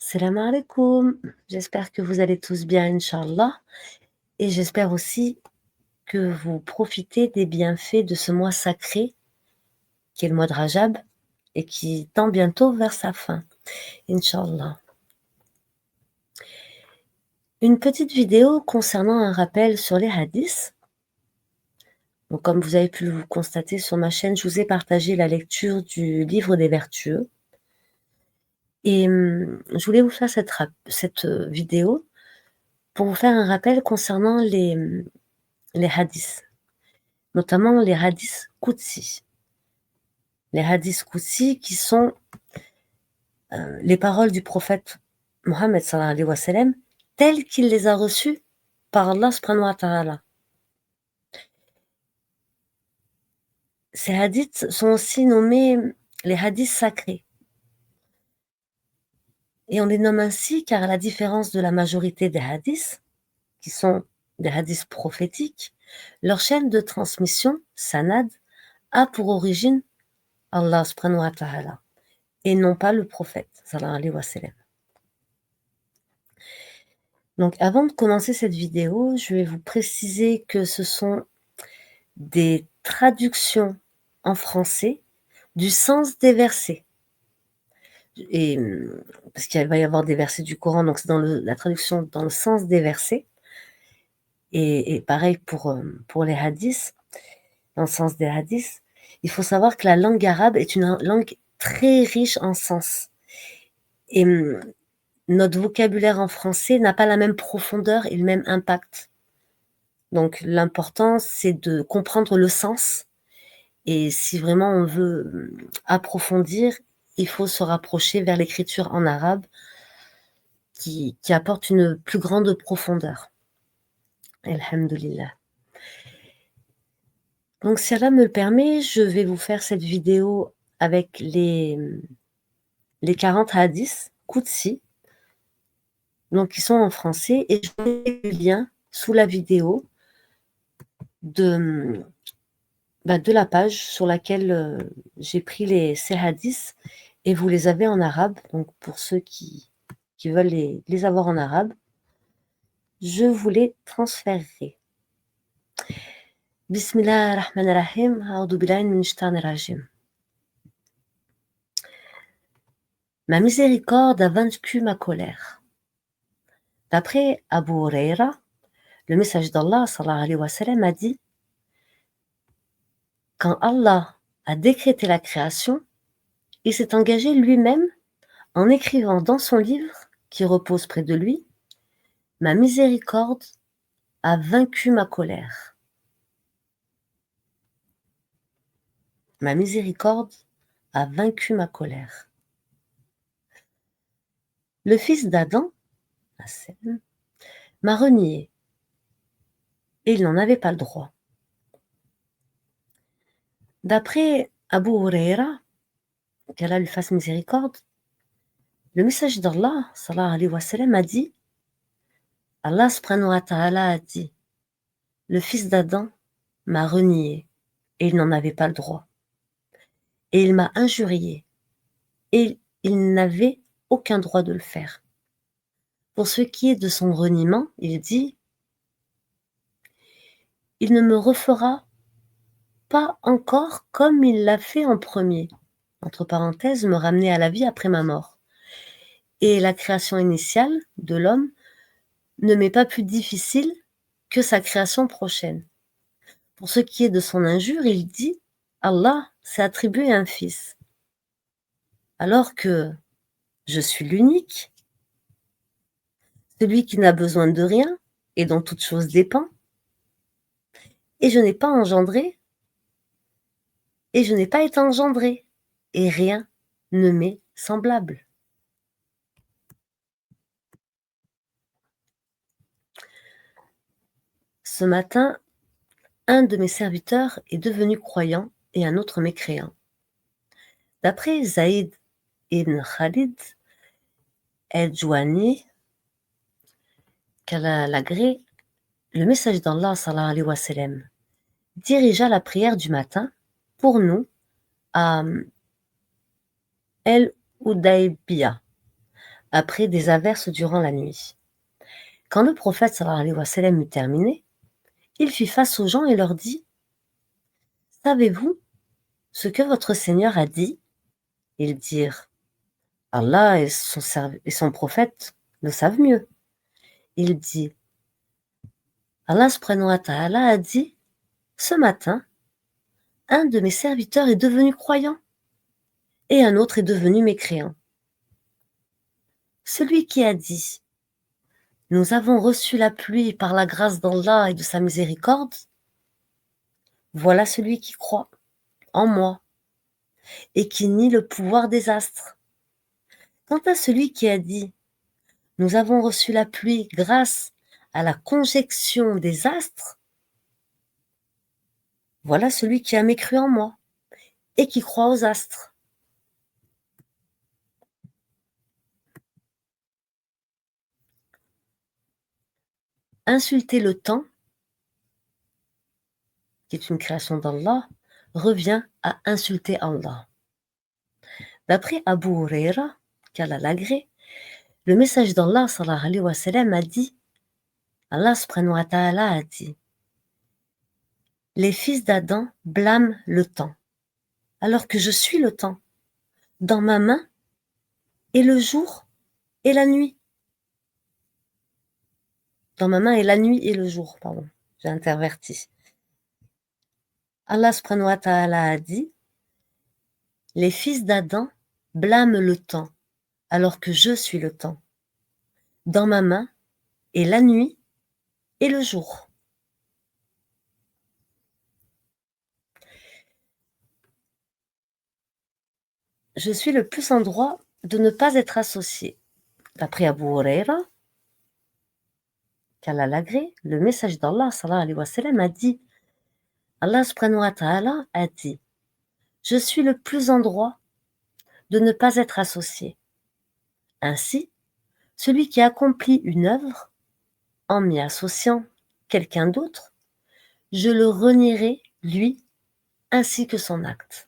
Salam alaikum. J'espère que vous allez tous bien, Inch'Allah. Et j'espère aussi que vous profitez des bienfaits de ce mois sacré, qui est le mois de Rajab, et qui tend bientôt vers sa fin, Inch'Allah. Une petite vidéo concernant un rappel sur les hadiths. Donc, comme vous avez pu le constater sur ma chaîne, je vous ai partagé la lecture du livre des vertueux. Et je voulais vous faire cette vidéo pour vous faire un rappel concernant les hadiths, notamment les hadiths Qudsi. Les hadiths Qudsi qui sont les paroles du prophète Mohammed sallallahu alayhi wa sallam, telles qu'il les a reçues par Allah subhanahu wa ta'ala. Ces hadiths sont aussi nommés les hadiths sacrés. Et on les nomme ainsi car à la différence de la majorité des hadiths, qui sont des hadiths prophétiques, leur chaîne de transmission, sanad, a pour origine Allah subhanahu wa ta'ala et non pas le prophète sallallahu alayhi wa sallam. Donc avant de commencer cette vidéo, je vais vous préciser que ce sont des traductions en français du sens des versets. Et parce qu'il va y avoir des versets du Coran, donc c'est dans la traduction dans le sens des versets. Et pareil pour les hadiths, dans le sens des hadiths. Il faut savoir que la langue arabe est une langue très riche en sens. Et notre vocabulaire en français n'a pas la même profondeur et le même impact. Donc l'important, c'est de comprendre le sens. Et si vraiment on veut approfondir, il faut se rapprocher vers l'écriture en arabe qui apporte une plus grande profondeur. Alhamdulillah. Donc si Allah me le permet, je vais vous faire cette vidéo avec les 40 hadiths Qudsi, donc qui sont en français, et je mets le lien sous la vidéo de la page sur laquelle j'ai pris ces hadiths, et vous les avez en arabe. Donc pour ceux qui veulent les avoir en arabe, je vous les transférerai. Bismillah ar-Rahman ar-Rahim, a'udhu billahi min shaitanir rajim. Ma miséricorde a vaincu ma colère. D'après Abu Huraira, le message d'Allah sallallahu alayhi wa sallam a dit: quand Allah a décrété la création, il s'est engagé lui-même en écrivant dans son livre qui repose près de lui: ma miséricorde a vaincu ma colère. Ma miséricorde a vaincu ma colère. Le fils d'Adam, Hassan, m'a renié et il n'en avait pas le droit. D'après Abu Huraira, qu'Allah lui fasse miséricorde, le message d'Allah sallallahu alayhi wa sallam a dit: Allah subhanahu wa ta'ala a dit, le fils d'Adam m'a renié et il n'en avait pas le droit. Et il m'a injurié et il n'avait aucun droit de le faire. Pour ce qui est de son reniement, il dit: il ne me refera pas encore comme il l'a fait en premier. Entre parenthèses, me ramener à la vie après ma mort. Et la création initiale de l'homme ne m'est pas plus difficile que sa création prochaine. Pour ce qui est de son injure, il dit: Allah s'est attribué un fils, alors que je suis l'unique, celui qui n'a besoin de rien et dont toute chose dépend, et je n'ai pas engendré, et je n'ai pas été engendré, et rien ne m'est semblable. Ce matin, un de mes serviteurs est devenu croyant et un autre mécréant. D'après Zaïd ibn Khalid el-Jouani, qu'Allah l'agrée, le message d'Allah sallallahu alayhi wa sallam dirigea la prière du matin pour nous à El Hudaybiya, après des averses durant la nuit. Quand le prophète sallallahu alayhi wa sallam eut terminé, il fit face aux gens et leur dit: Savez-vous ce que votre Seigneur a dit? Ils dirent: Allah et son prophète le savent mieux. Il dit: Allah subhanahu wa ta'ala a dit: Ce matin, un de mes serviteurs est devenu croyant et un autre est devenu mécréant. Celui qui a dit: Nous avons reçu la pluie par la grâce d'Allah et de sa miséricorde, voilà celui qui croit en moi et qui nie le pouvoir des astres. Quant à celui qui a dit: Nous avons reçu la pluie grâce à la conjection des astres, voilà celui qui a mécru en moi et qui croit aux astres. Insulter le temps, qui est une création d'Allah, revient à insulter Allah. D'après Abu Huraira, qu'Allah l'agrée, le message d'Allah sallallahu alayhi wa sallam a dit, Allah subhanahu wa ta'ala a dit: Les fils d'Adam blâment le temps, alors que je suis le temps, dans ma main et le jour et la nuit. Dans ma main et la nuit et le jour, pardon, j'ai interverti. Allah subhanahu wa ta'ala a dit: Les fils d'Adam blâment le temps, alors que je suis le temps, dans ma main et la nuit et le jour. Je suis le plus en droit de ne pas être associé. D'après Abu Huraira, qu'Allah l'agrée, le message d'Allah sallallahu alayhi wa sallam a dit, Allah subhanahu wa ta'ala a dit: Je suis le plus en droit de ne pas être associé. Ainsi, celui qui accomplit une œuvre en m'y associant quelqu'un d'autre, je le renierai, lui, ainsi que son acte.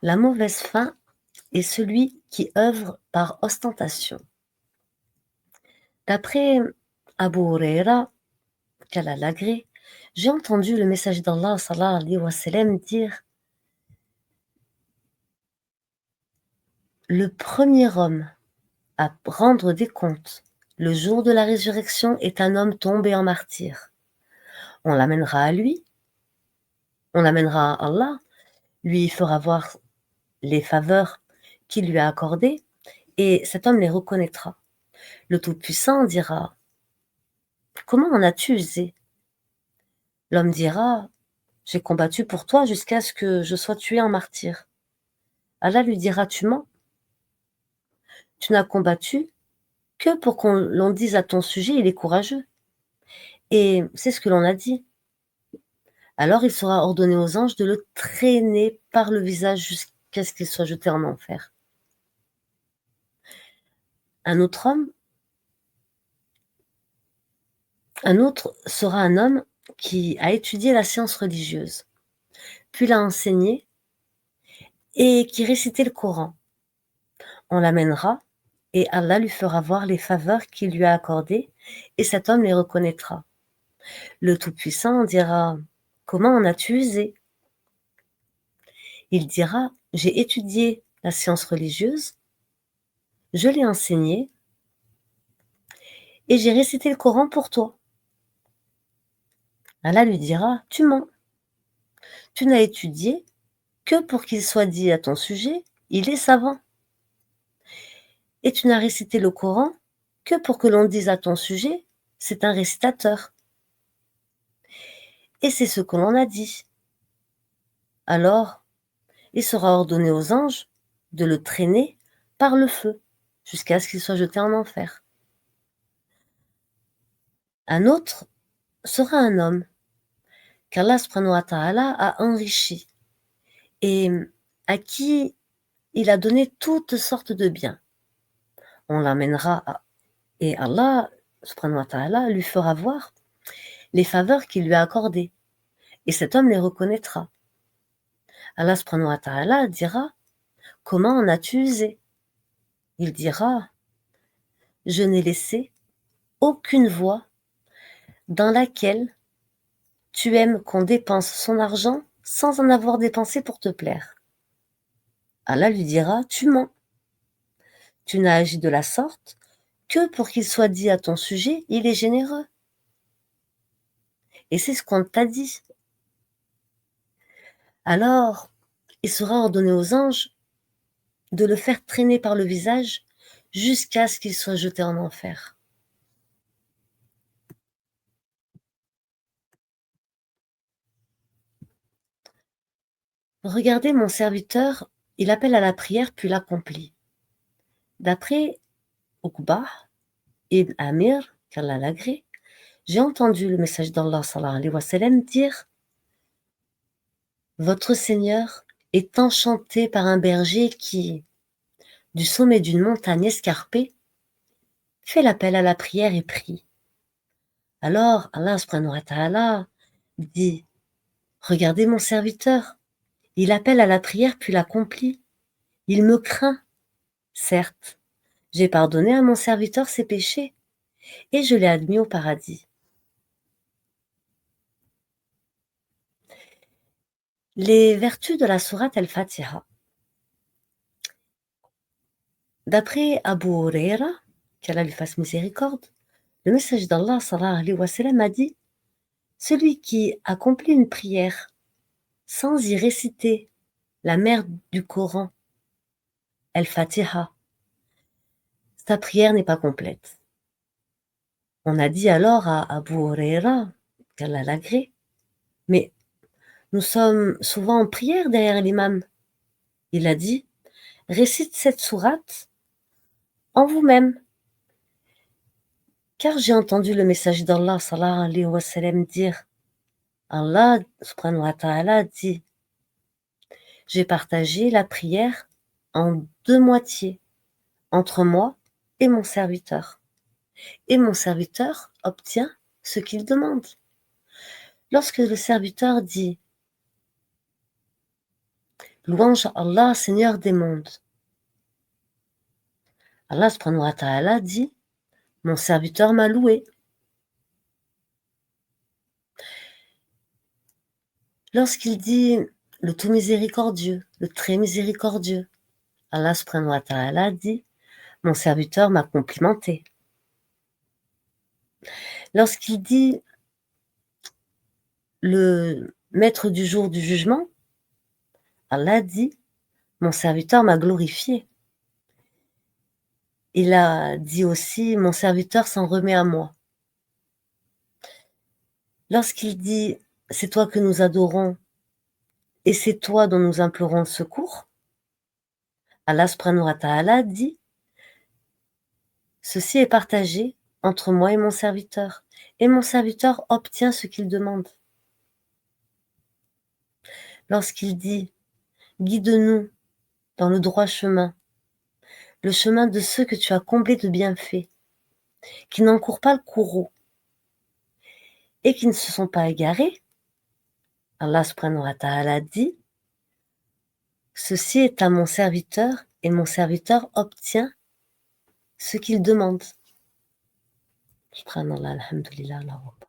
La mauvaise fin est celui qui œuvre par ostentation. D'après Abu Huraira, qu'Allah l'agrée, j'ai entendu le message d'Allah sallallahu alayhi wa sallam dire: Le premier homme à rendre des comptes le jour de la résurrection est un homme tombé en martyr. On l'amènera à lui, on l'amènera à Allah, lui fera voir les faveurs qu'il lui a accordées, et cet homme les reconnaîtra. Le Tout-Puissant dira: Comment en as-tu usé? L'homme dira: J'ai combattu pour toi jusqu'à ce que je sois tué en martyr. Allah lui dira: Tu mens. Tu n'as combattu que pour qu'on l'on dise à ton sujet: il est courageux. Et c'est ce que l'on a dit. Alors il sera ordonné aux anges de le traîner par le visage jusqu'à ce qu'il soit jeté en enfer. Un autre sera un homme qui a étudié la science religieuse, puis l'a enseignée et qui récitait le Coran. On l'amènera et Allah lui fera voir les faveurs qu'il lui a accordées et cet homme les reconnaîtra. Le Tout-Puissant dira: Comment en as-tu usé? Il dira: J'ai étudié la science religieuse, je l'ai enseignée et j'ai récité le Coran pour toi. Allah lui dira: Tu mens. Tu n'as étudié que pour qu'il soit dit à ton sujet: il est savant. Et tu n'as récité le Coran que pour que l'on dise à ton sujet: c'est un récitateur. Et c'est ce que l'on a dit. Alors, il sera ordonné aux anges de le traîner par le feu jusqu'à ce qu'il soit jeté en enfer. Un autre sera un homme qu'Allah subhanahu wa ta'ala a enrichi et à qui il a donné toutes sortes de biens. On l'amènera et Allah subhanahu wa ta'ala lui fera voir les faveurs qu'il lui a accordées et cet homme les reconnaîtra. Allah subhanahu wa ta'ala dira: «Comment en as-tu usé?» Il dira: «Je n'ai laissé aucune voie dans laquelle tu aimes qu'on dépense son argent sans en avoir dépensé pour te plaire.» Allah lui dira: «Tu mens. Tu n'as agi de la sorte que pour qu'il soit dit à ton sujet, il est généreux. Et c'est ce qu'on t'a dit.» Alors, il sera ordonné aux anges de le faire traîner par le visage jusqu'à ce qu'il soit jeté en enfer. Regardez mon serviteur, il appelle à la prière puis l'accomplit. D'après Uqbah ibn Amir, qu'Allah l'agrée, j'ai entendu le message d'Allah sallallahu alayhi wa sallam dire: «Votre Seigneur est enchanté par un berger qui, du sommet d'une montagne escarpée, fait l'appel à la prière et prie. Alors Allah subhanahu wa ta'ala dit: Regardez mon serviteur, il appelle à la prière puis l'accomplit. Il me craint, certes. J'ai pardonné à mon serviteur ses péchés et je l'ai admis au paradis.» Les vertus de la sourate Al-Fatiha. D'après Abu Huraira, qu'Allah lui fasse miséricorde, le message d'Allah sallallahu alayhi wa sallam a dit: celui qui accomplit une prière sans y réciter la mère du Coran, Al-Fatiha, sa prière n'est pas complète. On a dit alors à Abu Huraira, qu'Allah l'agrée: mais nous sommes souvent en prière derrière l'imam. Il a dit: récite cette sourate en vous-même, car j'ai entendu le message d'Allah sallallahu alayhi wa sallam dire: Allah subhanahu wa ta'ala dit: j'ai partagé la prière en deux moitiés entre moi et mon serviteur. Et mon serviteur obtient ce qu'il demande. Lorsque le serviteur dit: louange à Allah, Seigneur des mondes, Allah subhanahu wa ta'ala dit: mon serviteur m'a loué. Lorsqu'il dit le tout miséricordieux, le très miséricordieux, Allah subhanahu wa ta'ala dit: mon serviteur m'a complimenté. Lorsqu'il dit le maître du jour du jugement, Allah dit: mon serviteur m'a glorifié. Il a dit aussi: mon serviteur s'en remet à moi. Lorsqu'il dit: c'est toi que nous adorons et c'est toi dont nous implorons le secours, Allah subhanahu wa ta'ala dit: ceci est partagé entre moi et mon serviteur obtient ce qu'il demande. Lorsqu'il dit: guide-nous dans le droit chemin, le chemin de ceux que tu as comblés de bienfaits, qui n'encourent pas le courroux et qui ne se sont pas égarés, Allah subhanahu wa ta'ala dit: ceci est à mon serviteur et mon serviteur obtient ce qu'il demande. Subhanallah, alhamdulillah, Allahu akbar.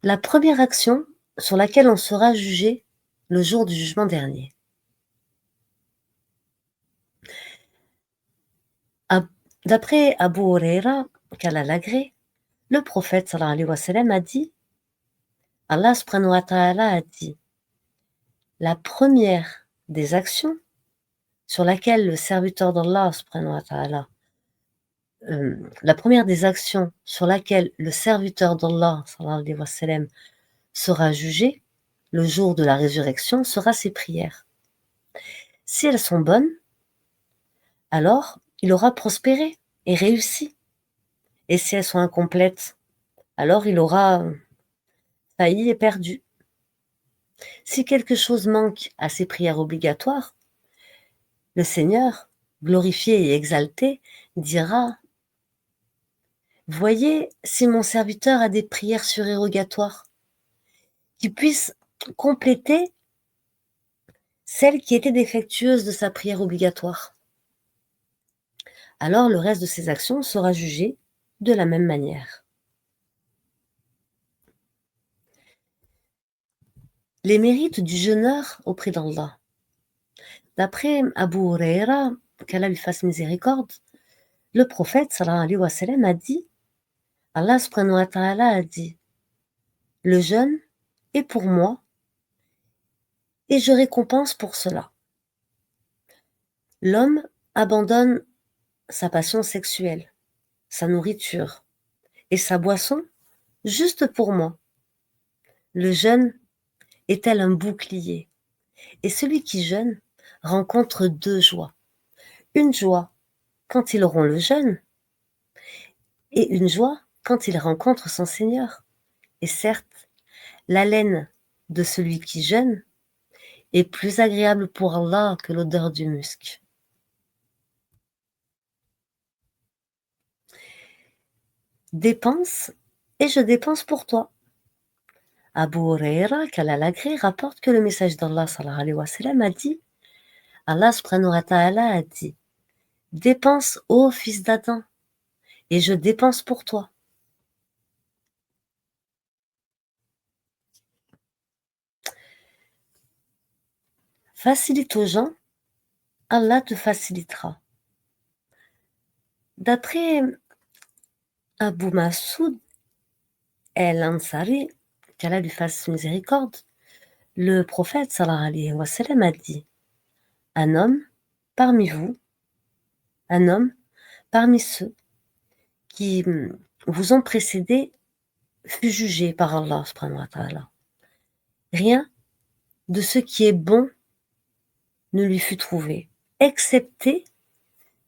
La première action sur laquelle on sera jugé le jour du jugement dernier. D'après Abu Huraira, qu'Allah l'agrée, le prophète sallallahu alayhi wa sallam a dit: Allah subhanahu wa ta'ala a dit: la première des actions sur laquelle le serviteur d'Allah subhanahu wa ta'ala, la première des actions sur laquelle le serviteur d'Allah sallallahu alayhi wa sallam sera jugé le jour de la résurrection sera ses prières. Si elles sont bonnes, alors il aura prospéré et réussi. Et si elles sont incomplètes, alors il aura failli et perdu. Si quelque chose manque à ses prières obligatoires, le Seigneur, glorifié et exalté, dira: voyez si mon serviteur a des prières surérogatoires qui puissent compléter celle qui était défectueuse de sa prière obligatoire. Alors le reste de ses actions sera jugé de la même manière. Les mérites du jeûneur auprès d'Allah. D'après Abu Huraira, qu'Allah lui fasse miséricorde, le prophète sallallahu alayhi wa sallam a dit, Allah subhanahu wa ta'ala a dit, le jeûne est pour moi et je récompense pour cela. L'homme abandonne sa passion sexuelle, sa nourriture et sa boisson juste pour moi. Le jeûne est tel un bouclier et celui qui jeûne rencontre deux joies. Une joie quand il rompt le jeûne et une joie quand il rencontre son Seigneur. Et certes, l'haleine de celui qui jeûne est plus agréable pour Allah que l'odeur du musc. Dépense et je dépense pour toi. Abu Huraira, qu'Allah l'agrée, rapporte que le message d'Allah sallallahu alayhi wa sallam a dit, Allah subhanahu wa ta'ala a dit, dépense ô fils d'Adam et je dépense pour toi. Facilite aux gens, Allah te facilitera. D'après Abu Masoud el-Ansari, qu'Allah lui fasse miséricorde, le prophète sallallahu alayhi wa sallam a dit, un homme parmi vous, un homme parmi ceux qui vous ont précédé fut jugé par Allah subhanahu wa ta'ala. Rien de ce qui est bon ne lui fut trouvé, excepté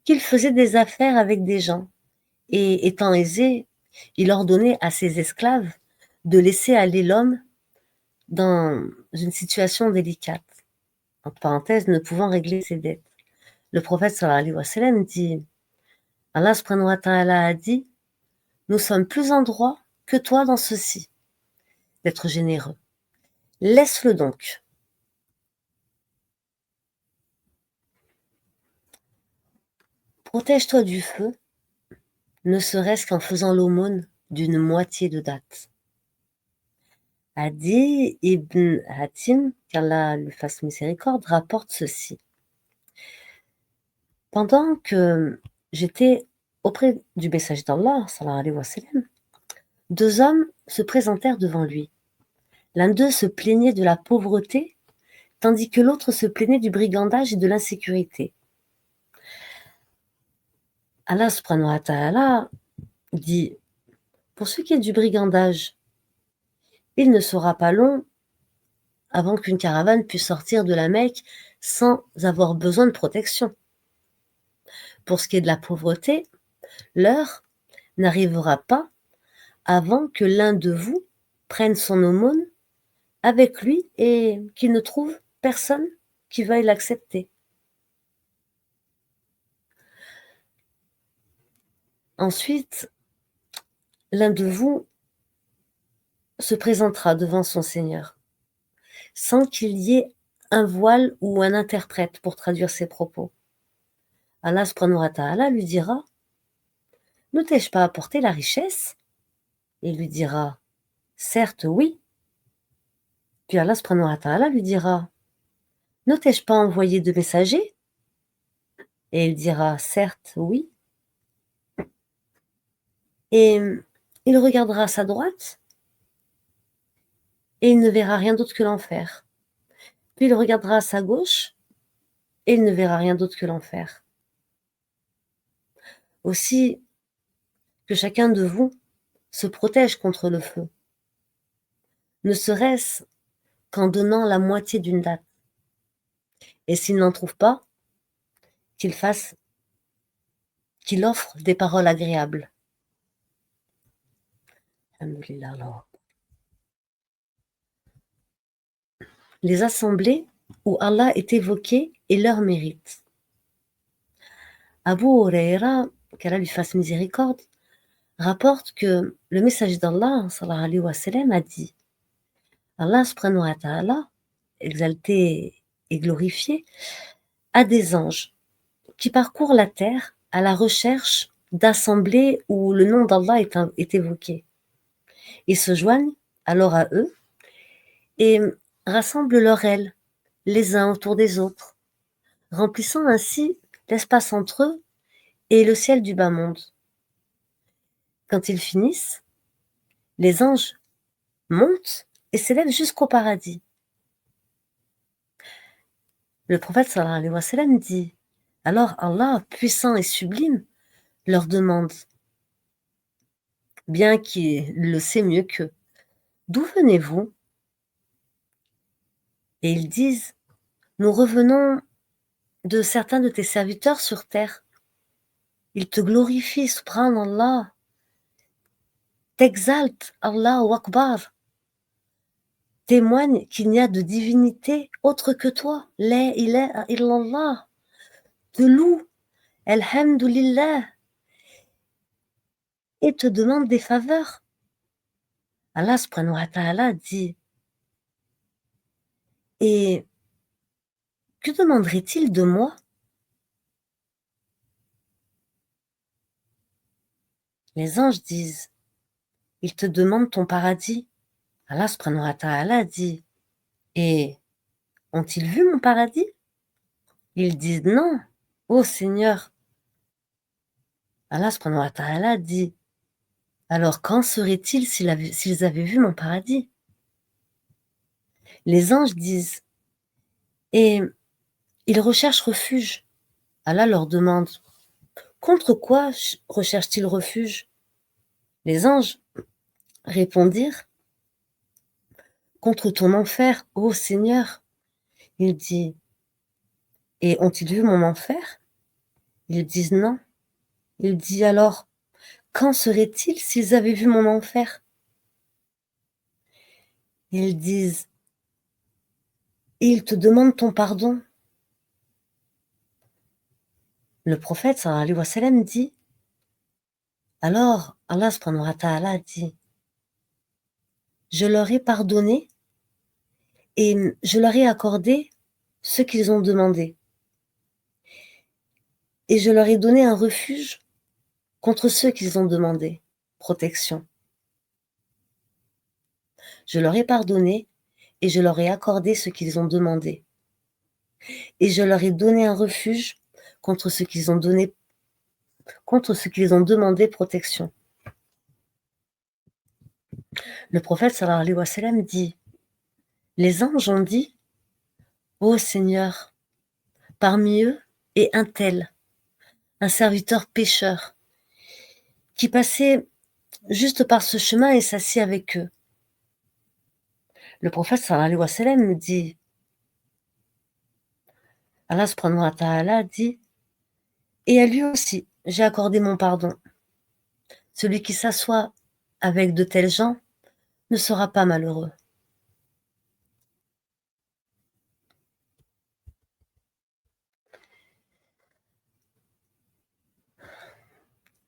qu'il faisait des affaires avec des gens, et étant aisé, il ordonnait à ses esclaves de laisser aller l'homme dans une situation délicate, entre parenthèses, ne pouvant régler ses dettes. Le prophète sallallahu alayhi wa sallam dit, Allah subhanahu wa ta'ala a dit, nous sommes plus en droit que toi dans ceci, d'être généreux. Laisse-le donc. Protège-toi du feu, ne serait-ce qu'en faisant l'aumône d'une moitié de date. Adi ibn Hatim, qu'Allah lui fasse miséricorde, rapporte ceci. Pendant que j'étais auprès du message d'Allah, sallallahu alayhi wa sallam, deux hommes se présentèrent devant lui. L'un d'eux se plaignait de la pauvreté, tandis que l'autre se plaignait du brigandage et de l'insécurité. Allah subhanahu wa ta'ala dit, pour ce qui est du brigandage, il ne sera pas long avant qu'une caravane puisse sortir de la Mecque sans avoir besoin de protection. Pour ce qui est de la pauvreté, l'heure n'arrivera pas avant que l'un de vous prenne son aumône avec lui et qu'il ne trouve personne qui veuille l'accepter. Ensuite, l'un de vous se présentera devant son Seigneur sans qu'il y ait un voile ou un interprète pour traduire ses propos. Allah subhanahu wa ta'ala lui dira, ne t'ai-je pas apporté la richesse? Et il lui dira, certes oui. Puis Allah subhanahu wa ta'ala lui dira, ne t'ai-je pas envoyé de messagers? Et il dira, certes oui. Et il regardera à sa droite et il ne verra rien d'autre que l'enfer. Puis il regardera à sa gauche et il ne verra rien d'autre que l'enfer. Aussi, que chacun de vous se protège contre le feu, ne serait-ce qu'en donnant la moitié d'une date. Et s'il n'en trouve pas, qu'il offre des paroles agréables. Alhamdulillah. Les assemblées où Allah est évoqué et leur mérite. Abu Huraira, qu'Allah lui fasse miséricorde, rapporte que le messager d'Allah, sallallahu alayhi wa sallam, a dit, Allah subhanahu wa ta'ala, exalté et glorifié, a des anges qui parcourent la terre à la recherche d'assemblées où le nom d'Allah est évoqué. Ils se joignent alors à eux et rassemblent leurs ailes les uns autour des autres, remplissant ainsi l'espace entre eux et le ciel du bas monde. Quand ils finissent, les anges montent et s'élèvent jusqu'au paradis. Le prophète sallallahu alayhi wa sallam dit: alors Allah, puissant et sublime, leur demande, bien qu'il le sait mieux qu'eux: d'où venez-vous? Et ils disent: nous revenons de certains de tes serviteurs sur terre. Ils te glorifient, subhanallah, t'exaltent, Allahu Akbar, témoignent qu'il n'y a de divinité autre que toi, la ilaha illallah, te louent, alhamdulillah, et te demandent des faveurs. Allah subhanahu wa ta'ala dit: et que demanderait-il de moi? Les anges disent: ils te demandent ton paradis. Allah subhanahu wa ta'ala dit: et ont-ils vu mon paradis? Ils disent: non, ô Seigneur. Allah subhanahu wa ta'ala dit: alors qu'en serait-il s'ils avaient vu mon paradis? Les anges disent: et ils recherchent refuge. Allah leur demande: contre quoi recherchent-ils refuge? Les anges répondirent: contre ton enfer, ô Seigneur. Il dit: et ont-ils vu mon enfer? Ils disent: non. Il dit: alors, qu'en serait-il s'ils avaient vu mon enfer? Ils disent: et ils te demandent ton pardon. Le prophète sallallahu alayhi wa sallam dit: alors Allah subhanahu wa ta'ala dit: je leur ai pardonné et je leur ai accordé ce qu'ils ont demandé. Et je leur ai donné un refuge contre ceux qu'ils ont demandé protection. Je leur ai pardonné et je leur ai accordé ce qu'ils ont demandé. Et je leur ai donné un refuge contre ce qu'ils ont demandé protection. Le prophète sallallahu alayhi wa sallam dit: les anges ont dit: ô Seigneur, parmi eux est un tel, un serviteur pécheur, qui passait juste par ce chemin et s'assit avec eux. Le prophète sallallahu alayhi wa sallam dit: Allah subhanahu wa ta'ala dit: et à lui aussi j'ai accordé mon pardon. Celui qui s'assoit avec de tels gens ne sera pas malheureux.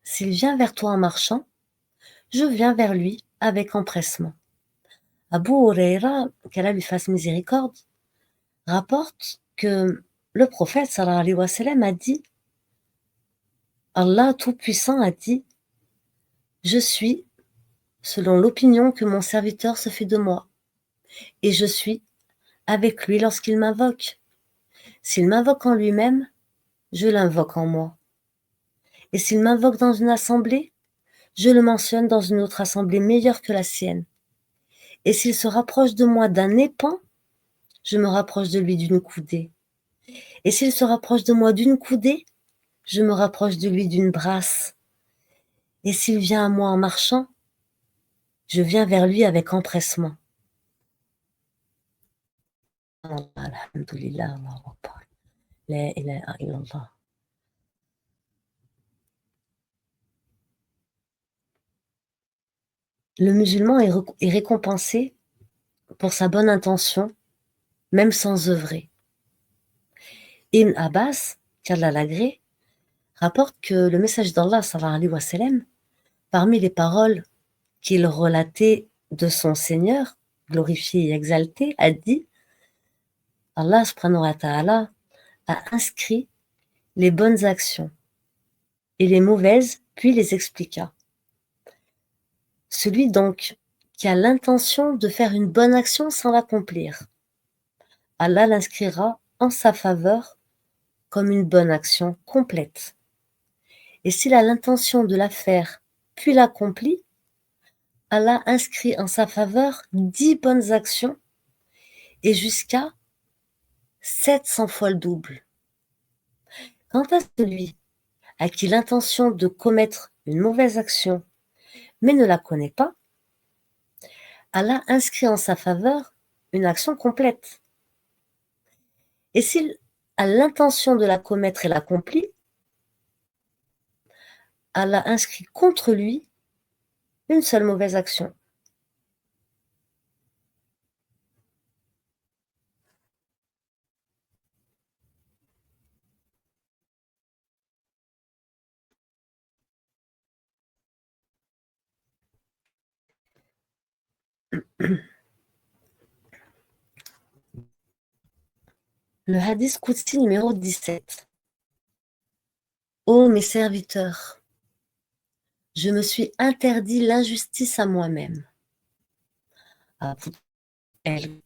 S'il vient vers toi en marchant, je viens vers lui avec empressement. Abu Huraira, qu'Allah lui fasse miséricorde, rapporte que le prophète sallallahu alayhi wa sallam a dit: Allah Tout-Puissant a dit: je suis selon l'opinion que mon serviteur se fait de moi, et je suis avec lui lorsqu'il m'invoque. S'il m'invoque en lui-même, je l'invoque en moi. Et s'il m'invoque dans une assemblée, je le mentionne dans une autre assemblée meilleure que la sienne. Et s'il se rapproche de moi d'un épan, je me rapproche de lui d'une coudée. Et s'il se rapproche de moi d'une coudée, je me rapproche de lui d'une brasse. Et s'il vient à moi en marchant, je viens vers lui avec empressement. Alhamdulillah, Allahu Akbar. La ilaha illallah. Le musulman est récompensé pour sa bonne intention, même sans œuvrer. Ibn Abbas, qu'Allah l'agrée, rapporte que le message d'Allah, sallallahu alayhi wa sallam, parmi les paroles qu'il relatait de son Seigneur, glorifié et exalté, a dit: Allah subhanahu wa ta'ala a inscrit les bonnes actions et les mauvaises, puis les expliqua. Celui donc qui a l'intention de faire une bonne action sans l'accomplir, Allah l'inscrira en sa faveur comme une bonne action complète. Et s'il a l'intention de la faire, puis l'accomplit, Allah inscrit en sa faveur 10 bonnes actions et jusqu'à 700 fois le double. Quant à celui à qui l'intention de commettre une mauvaise action, mais ne la connaît pas, Allah inscrit en sa faveur une action complète. Et s'il a l'intention de la commettre et l'accomplit, Allah inscrit contre lui une seule mauvaise action. Le hadith Qudsi numéro 17. Ô mes serviteurs, je me suis interdit l'injustice à moi-même. Abu El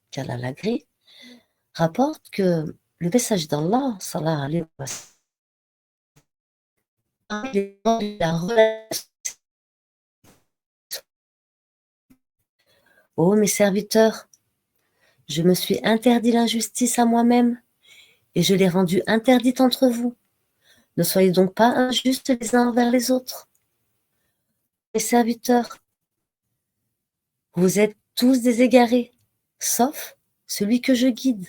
qu'Allah l'agrée, rapporte que le message d'Allah, sallallahu alayhi wa sallam, la relation. Ô mes serviteurs, je me suis interdit l'injustice à moi-même et je l'ai rendue interdite entre vous. Ne soyez donc pas injustes les uns envers les autres. Mes serviteurs, vous êtes tous des égarés, sauf celui que je guide.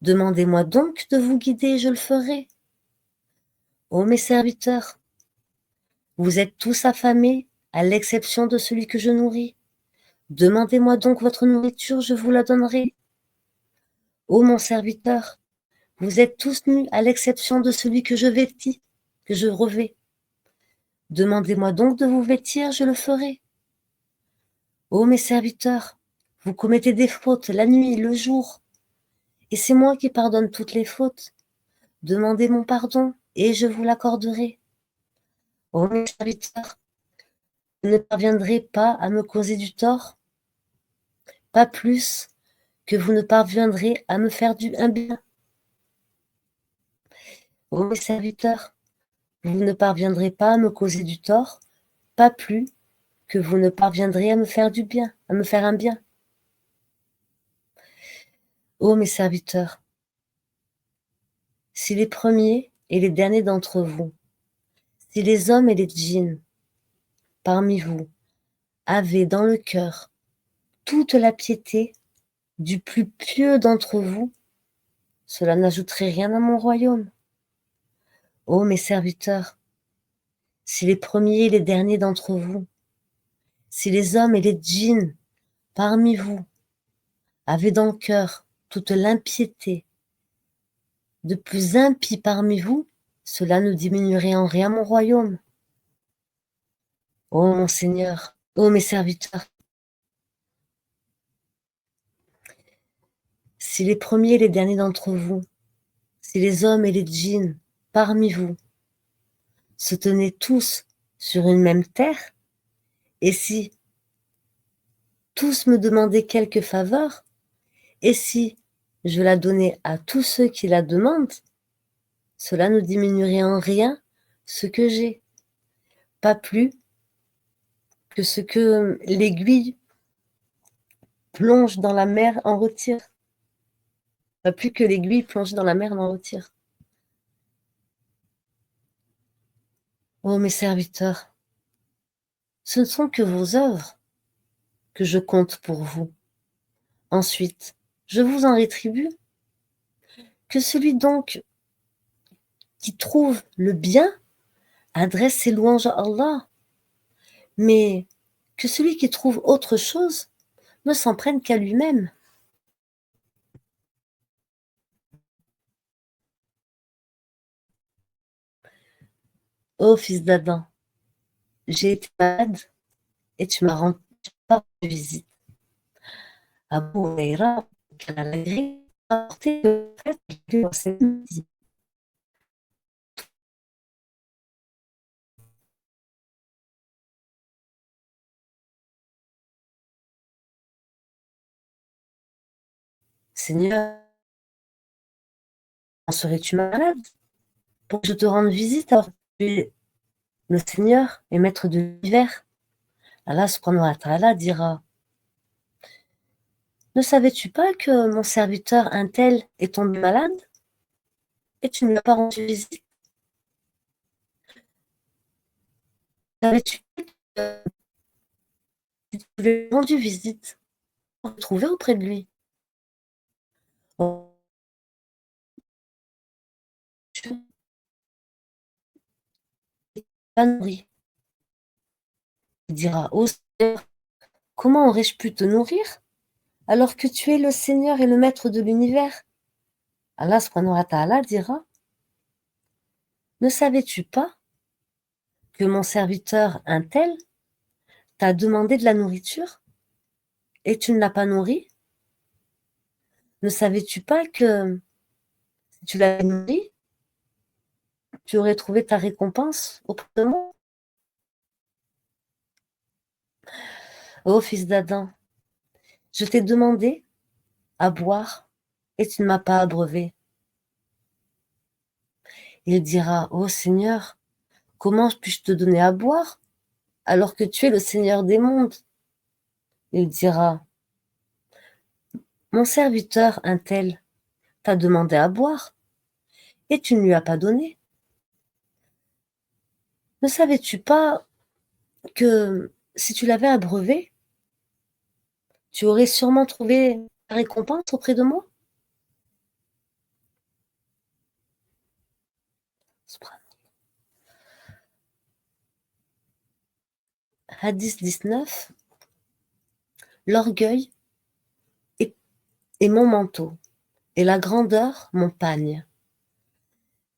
Demandez-moi donc de vous guider et je le ferai. Ô mes serviteurs, vous êtes tous affamés, à l'exception de celui que je nourris. Demandez-moi donc votre nourriture, je vous la donnerai. Ô mon serviteur, vous êtes tous nus, à l'exception de celui que je vêtis, que je revais. Demandez-moi donc de vous vêtir, je le ferai. Ô mes serviteurs, vous commettez des fautes la nuit, le jour, et c'est moi qui pardonne toutes les fautes. Demandez mon pardon, et je vous l'accorderai. Ô mes serviteurs, vous ne parviendrez pas à me causer du tort, pas plus que vous ne parviendrez à me faire un bien. Ô mes serviteurs, vous ne parviendrez pas à me causer du tort, pas plus que vous ne parviendrez à me faire du bien, à me faire un bien. Ô mes serviteurs, si les premiers et les derniers d'entre vous, si les hommes et les djinns parmi vous avaient dans le cœur toute la piété du plus pieux d'entre vous, cela n'ajouterait rien à mon royaume. Ô mes serviteurs, si les premiers et les derniers d'entre vous, si les hommes et les djinns parmi vous avaient dans le cœur toute l'impiété de plus impie parmi vous, cela ne diminuerait en rien mon royaume. Ô mon Seigneur, ô mes serviteurs, si les premiers et les derniers d'entre vous, si les hommes et les djinns parmi vous se tenaient tous sur une même terre, et si tous me demandaient quelque faveur, et si je la donnais à tous ceux qui la demandent, cela ne diminuerait en rien ce que j'ai, pas plus que ce que l'aiguille plonge dans la mer en retire. Pas plus que l'aiguille plonge dans la mer en retire. Ô mes serviteurs, ce ne sont que vos œuvres que je compte pour vous. Ensuite, je vous en rétribue. Que celui donc qui trouve le bien adresse ses louanges à Allah, mais que celui qui trouve autre chose ne s'en prenne qu'à lui-même. Ô fils d'Adam, j'ai été malade et tu m'as pas de visite. Abu Huraira, qu'elle a l'agréé, a rapporté que le prophète lui a dit: «Seigneur, en serais-tu malade pour que je te rende visite alors que tu es le Seigneur et maître de l'univers?» Allah subhanahu wa ta'ala dira: «Ne savais-tu pas que mon serviteur un tel est tombé malade et tu ne lui as pas rendu visite? Savais-tu que tu lui as rendu visite pour te trouver auprès de lui? Oh, tu n'es pas nourri». Il dira: «Ô Seigneur, comment aurais-je pu te nourrir alors que tu es le Seigneur et le maître de l'univers?» Allah subhanahu wa ta'ala dira: «Ne savais-tu pas que mon serviteur un tel t'a demandé de la nourriture et tu ne l'as pas nourri? Ne savais-tu pas que si tu l'avais nourri, tu aurais trouvé ta récompense auprès de moi? Ô fils d'Adam, je t'ai demandé à boire et tu ne m'as pas abreuvé.» Il dira: «Ô Seigneur, comment puis-je te donner à boire alors que tu es le Seigneur des mondes?» Il dira: «Mon serviteur un tel t'a demandé à boire et tu ne lui as pas donné. Ne savais-tu pas que si tu l'avais abreuvé, tu aurais sûrement trouvé ta récompense auprès de moi?» Hadith 19, l'orgueil est, est mon manteau et la grandeur mon pagne.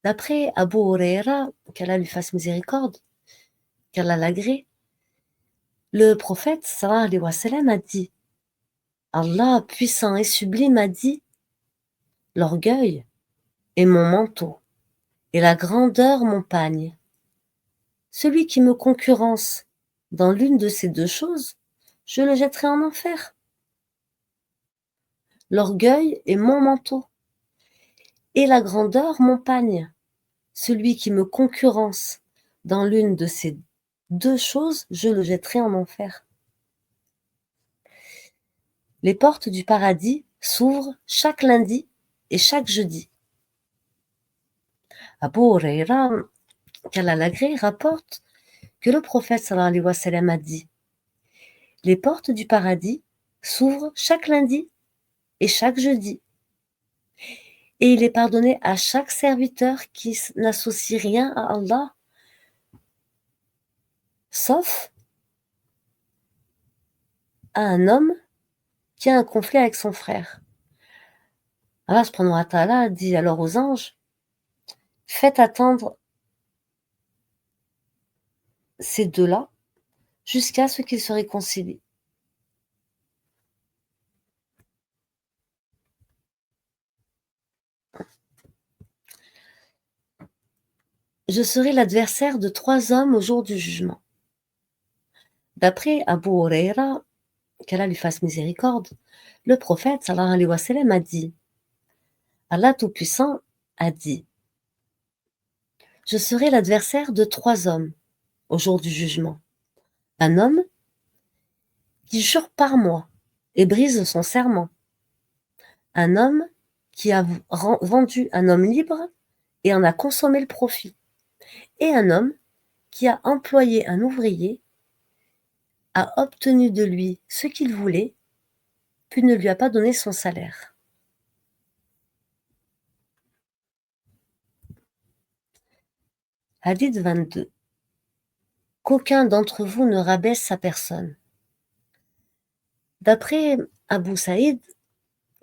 D'après Abu Huraira, qu'Allah lui fasse miséricorde, qu'Allah l'agrée, le prophète sallallahu alayhi wa sallam a dit: Allah puissant et sublime a dit: l'orgueil est mon manteau et la grandeur mon pagne. Celui qui me concurrence dans l'une de ces deux choses, je le jetterai en enfer. L'orgueil est mon manteau et la grandeur mon pagne. Celui qui me concurrence dans l'une de ces deux choses, je le jetterai en enfer. Les portes du paradis s'ouvrent chaque lundi et chaque jeudi. Abu Huraira, qu'Allah l'agrée, rapporte que le prophète sallallahu alayhi wa sallam a dit: les portes du paradis s'ouvrent chaque lundi et chaque jeudi. Et il est pardonné à chaque serviteur qui n'associe rien à Allah, sauf à un homme qui a un conflit avec son frère. Allah subhanahu wa ta'ala dit alors aux anges: faites attendre ces deux-là jusqu'à ce qu'ils se réconcilient. Je serai l'adversaire de 3 hommes au jour du jugement. D'après Abu Huraira, qu'Allah lui fasse miséricorde, le prophète sallallahu alayhi wa sallam a dit: Allah Tout-Puissant a dit: je serai l'adversaire de 3 hommes au jour du jugement. Un homme qui jure par moi et brise son serment. Un homme qui a vendu un homme libre et en a consommé le profit. Et un homme qui a employé un ouvrier, a obtenu de lui ce qu'il voulait, puis ne lui a pas donné son salaire. Hadith 22. Qu'aucun d'entre vous ne rabaisse sa personne. D'après Abu Saïd,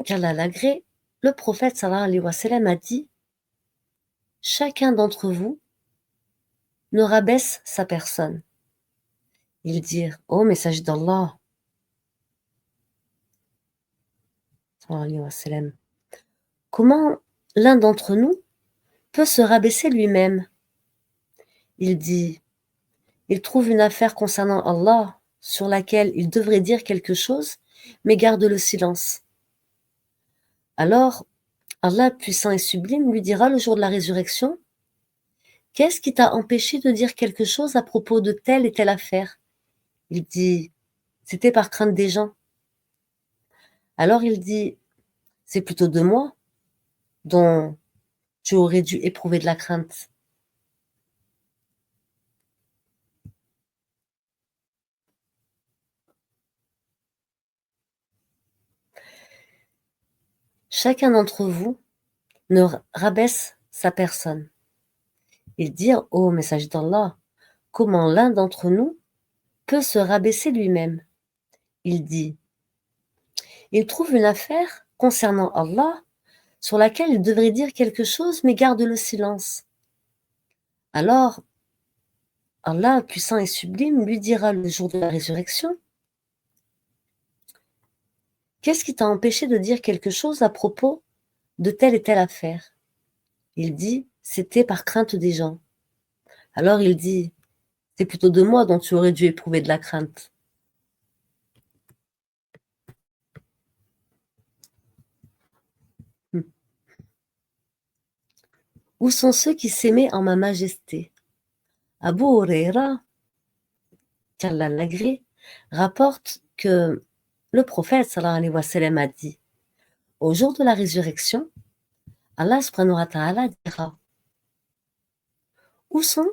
qu'Allah l'agrée, le prophète sallallahu alayhi wa sallam a dit: chacun d'entre vous ne rabaisse sa personne. Ils dirent: ô messager d'Allah, sallallahu alayhi wa sallam. Comment l'un d'entre nous peut se rabaisser lui-même? Il dit: il trouve une affaire concernant Allah sur laquelle il devrait dire quelque chose, mais garde le silence. Alors, Allah puissant et sublime lui dira le jour de la résurrection: qu'est-ce qui t'a empêché de dire quelque chose à propos de telle et telle affaire? Il dit: c'était par crainte des gens. Alors il dit: c'est plutôt de moi dont tu aurais dû éprouver de la crainte. Chacun d'entre vous ne rabaisse sa personne. Et dire: ô messager d'Allah, comment l'un d'entre nous peut se rabaisser lui-même? Il dit: il trouve une affaire concernant Allah sur laquelle il devrait dire quelque chose, mais garde le silence. Alors, Allah, puissant et sublime, lui dira le jour de la résurrection: qu'est-ce qui t'a empêché de dire quelque chose à propos de telle et telle affaire? Il dit: c'était par crainte des gens. Alors il dit: c'est plutôt de moi dont tu aurais dû éprouver de la crainte. Hmm. Où sont ceux qui s'aimaient en ma majesté? Abu Huraira, qu'Allah l'agrée, rapporte que le prophète sallallahu alayhi wa sallam a dit: au jour de la résurrection, Allah subhanahu wa ta'ala dira: où sont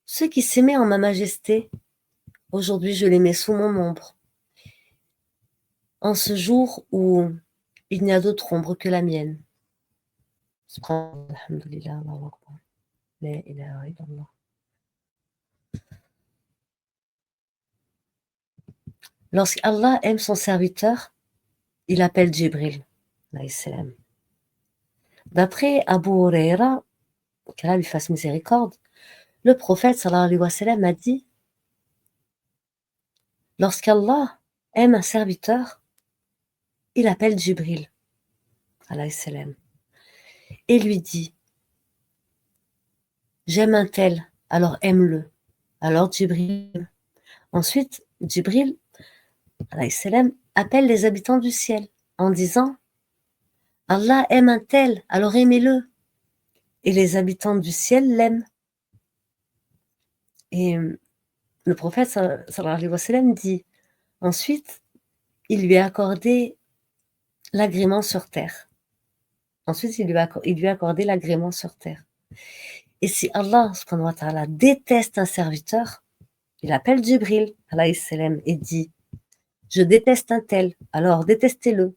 ceux qui s'aimaient en ma majesté? Aujourd'hui, je les mets sous mon ombre. En ce jour où il n'y a d'autre ombre que la mienne. Subhanallah, alhamdulillah, Allahu akbar. La ilaha illallah. Lorsqu'Allah aime son serviteur, il appelle Jibril, alayhi salam. D'après Abu Huraira, qu'Allah lui fasse miséricorde, le prophète sallallahu alayhi wa sallam a dit: lorsqu'Allah aime un serviteur, il appelle Jibril, alayhi salam, et lui dit: j'aime un tel, alors aime-le. Alors Jibril. Ensuite, Jibril, alayhi salam, appelle les habitants du ciel en disant: Allah aime un tel, alors aimez-le. Et les habitants du ciel l'aiment. Et le prophète sallallahu alayhi wa sallam dit: ensuite, il lui a accordé l'agrément sur terre. Ensuite, il lui a accordé l'agrément sur terre. Et si Allah subhanahu wa ta'ala déteste un serviteur, il appelle Jibril alayhi salam et dit: je déteste un tel, alors détestez-le.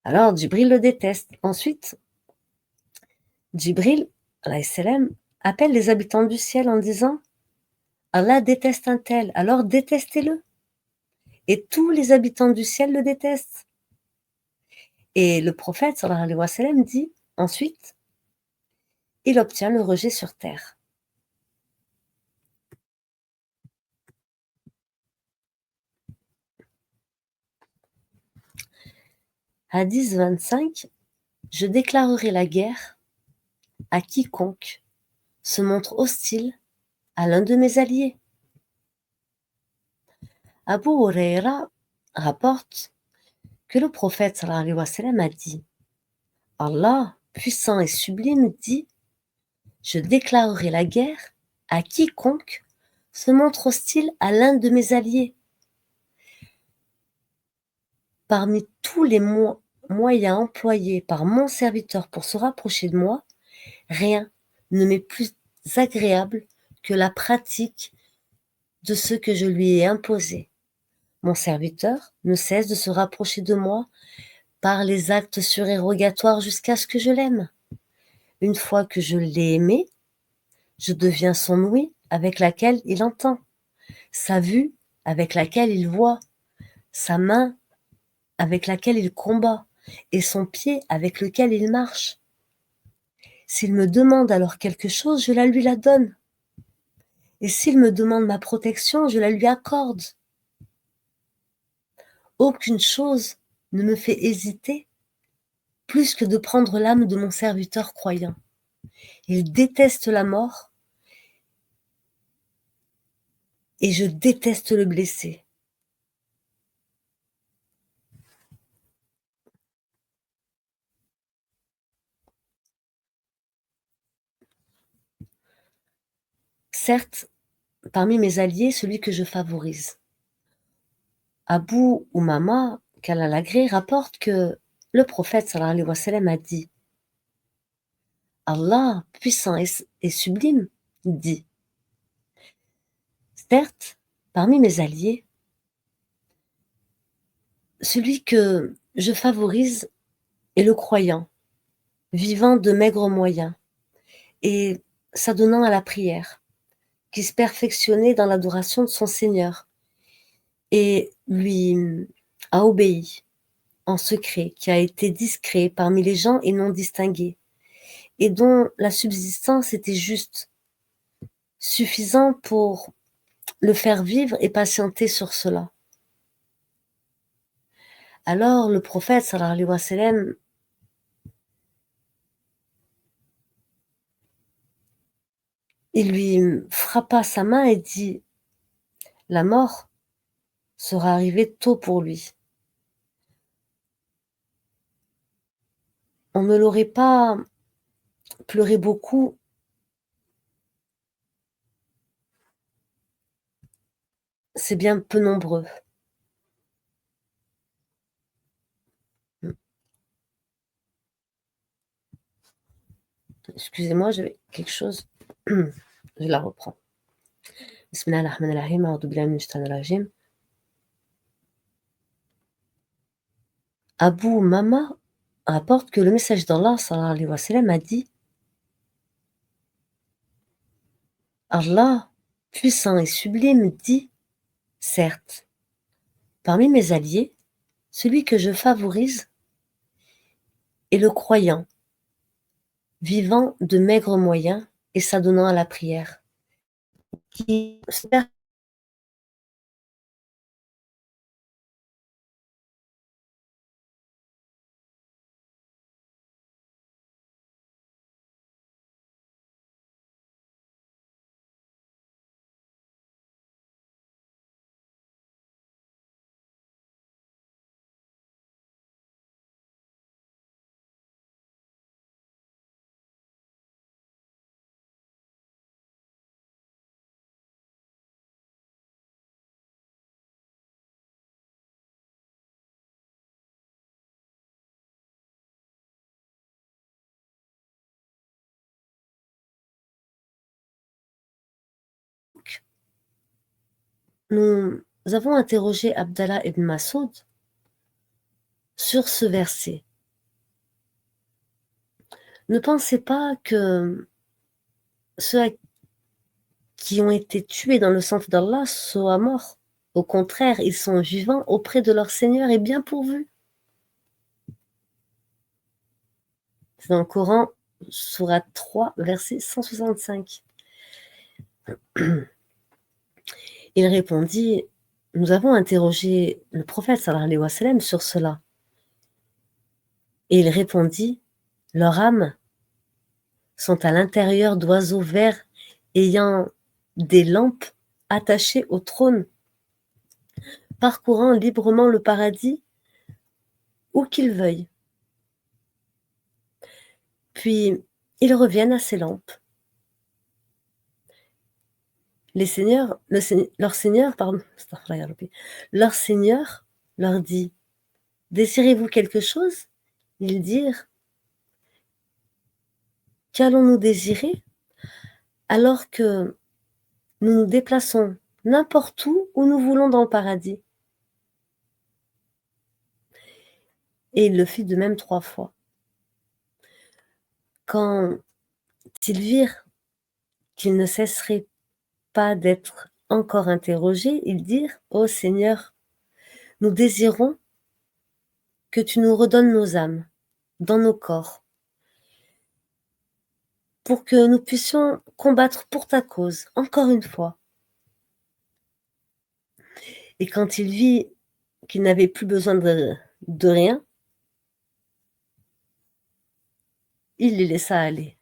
Alors Jibril le déteste. Ensuite, Jibril alayhi salam appelle les habitants du ciel en disant: Allah déteste un tel, alors détestez-le. Et tous les habitants du ciel le détestent. Et le prophète sallallahu alayhi wa sallam dit ensuite: il obtient le rejet sur terre. Hadith 25, je déclarerai la guerre à quiconque se montre hostile à l'un de mes alliés. Abu Huraira rapporte que le prophète sallallahu alayhi wa sallam a dit: Allah, puissant et sublime, dit: je déclarerai la guerre à quiconque se montre hostile à l'un de mes alliés. Parmi tous les moyens employés par mon serviteur pour se rapprocher de moi, rien ne m'est plus agréable que la pratique de ce que je lui ai imposé. Mon serviteur ne cesse de se rapprocher de moi par les actes surérogatoires jusqu'à ce que je l'aime. Une fois que je l'ai aimé, je deviens son ouïe avec laquelle il entend, sa vue avec laquelle il voit, sa main avec laquelle il combat et son pied avec lequel il marche. S'il me demande alors quelque chose, je la lui la donne. Et s'il me demande ma protection, je la lui accorde. Aucune chose ne me fait hésiter plus que de prendre l'âme de mon serviteur croyant. Il déteste la mort et je déteste le blessé. Certes, parmi mes alliés, celui que je favorise. Abu Umama, qu'Allah l'agrée, rapporte que le prophète sallallahu alayhi wa sallam a dit: Allah, puissant et sublime, dit: certes, parmi mes alliés, celui que je favorise est le croyant, vivant de maigres moyens et s'adonnant à la prière, qui se perfectionnait dans l'adoration de son Seigneur et lui a obéi en secret, qui a été discret parmi les gens et non distingué, et dont la subsistance était juste, suffisant pour le faire vivre et patienter sur cela. Alors le prophète sallallahu alayhi wa sallam il lui frappa sa main et dit: la mort sera arrivée tôt pour lui. On ne l'aurait pas pleuré beaucoup, c'est bien peu nombreux. Excusez-moi, j'avais quelque chose. Je la reprends. Bismillahirrahmanirrahim, a'udhu billahi minash shaitanir rajim. Abu Mama rapporte que le message d'Allah sallallahu alayhi wa sallam a dit: Allah, puissant et sublime, dit: certes, parmi mes alliés, celui que je favorise est le croyant, vivant de maigres moyens et s'adonnant à la prière, qui nous avons interrogé Abdallah ibn Mas'ud sur ce verset. Ne pensez pas que ceux qui ont été tués dans le centre d'Allah soient morts. Au contraire, ils sont vivants auprès de leur Seigneur et bien pourvus. C'est dans le Coran, sourate 3, verset 165. Il répondit: nous avons interrogé le prophète sallallahu alayhi wa sallam sur cela. Et il répondit: leurs âmes sont à l'intérieur d'oiseaux verts ayant des lampes attachées au trône, parcourant librement le paradis où qu'ils veuillent. Puis ils reviennent à ces lampes. Leur Seigneur leur dit: désirez-vous quelque chose? Ils dirent: qu'allons-nous désirer alors que nous nous déplaçons n'importe où nous voulons dans le paradis? Et il le fit de même 3 fois. Quand ils virent qu'ils ne cesseraient pas d'être encore interrogés, ils dirent: ô Seigneur, nous désirons que tu nous redonnes nos âmes dans nos corps, pour que nous puissions combattre pour ta cause, encore une fois. Et quand il vit qu'il n'avait plus besoin de rien, il les laissa aller.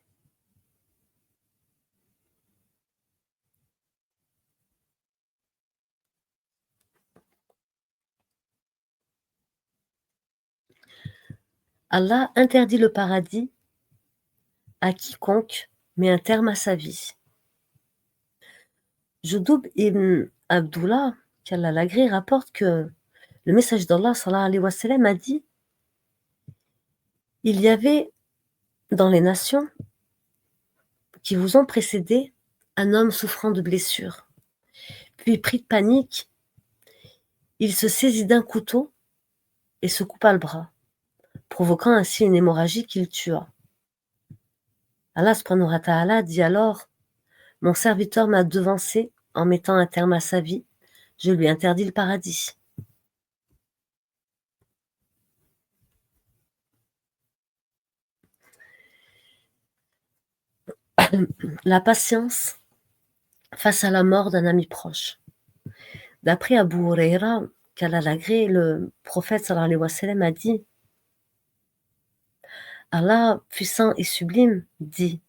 Allah interdit le paradis à quiconque met un terme à sa vie. Joudoub ibn Abdullah, qu'Allah l'agrée, rapporte que le message d'Allah sallallahu alayhi wa sallam a dit: il y avait dans les nations qui vous ont précédé un homme souffrant de blessures. Puis, pris de panique, il se saisit d'un couteau et se coupa le bras, provoquant ainsi une hémorragie qu'il tua. Allah subhanahu wa ta'ala dit alors: mon serviteur m'a devancé en mettant un terme à sa vie, je lui interdis le paradis. La patience face à la mort d'un ami proche. D'après Abu Huraira, qu'Allah l'agrée, le prophète sallallahu alayhi wa sallam a dit: Allah, puissant et sublime, dit: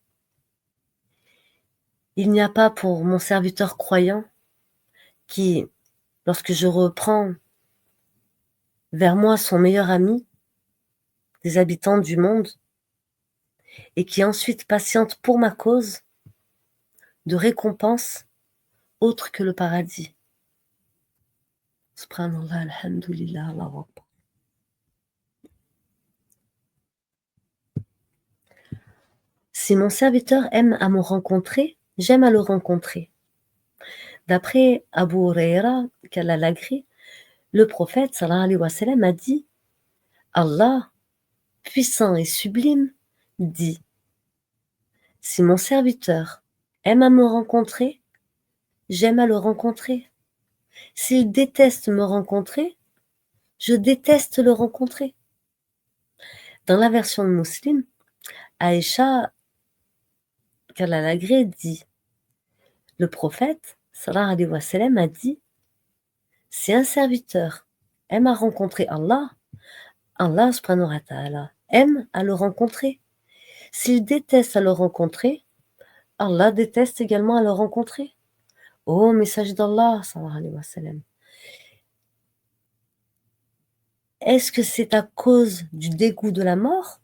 il n'y a pas pour mon serviteur croyant qui, lorsque je reprends vers moi son meilleur ami des habitants du monde, et qui ensuite patiente pour ma cause, de récompense autre que le paradis. Subhanallah, alhamdulillah, Allahu Akbar. Si mon serviteur aime à me rencontrer, j'aime à le rencontrer. D'après Abu Huraira, qu'Allah l'agrée, le prophète sallallahu alayhi wa sallam a dit: Allah, puissant et sublime, dit: si mon serviteur aime à me rencontrer, j'aime à le rencontrer. S'il déteste me rencontrer, je déteste le rencontrer. Dans la version de Muslim, Aïcha, qu'Allah l'agrée, dit: le prophète sallallahu alayhi wa sallam a dit: si un serviteur aime à rencontrer Allah, Allah subhanahu wa ta'ala aime à le rencontrer. S'il déteste à le rencontrer, Allah déteste également à le rencontrer. Ô message d'Allah, sallallahu alayhi wa sallam, est-ce que c'est à cause du dégoût de la mort,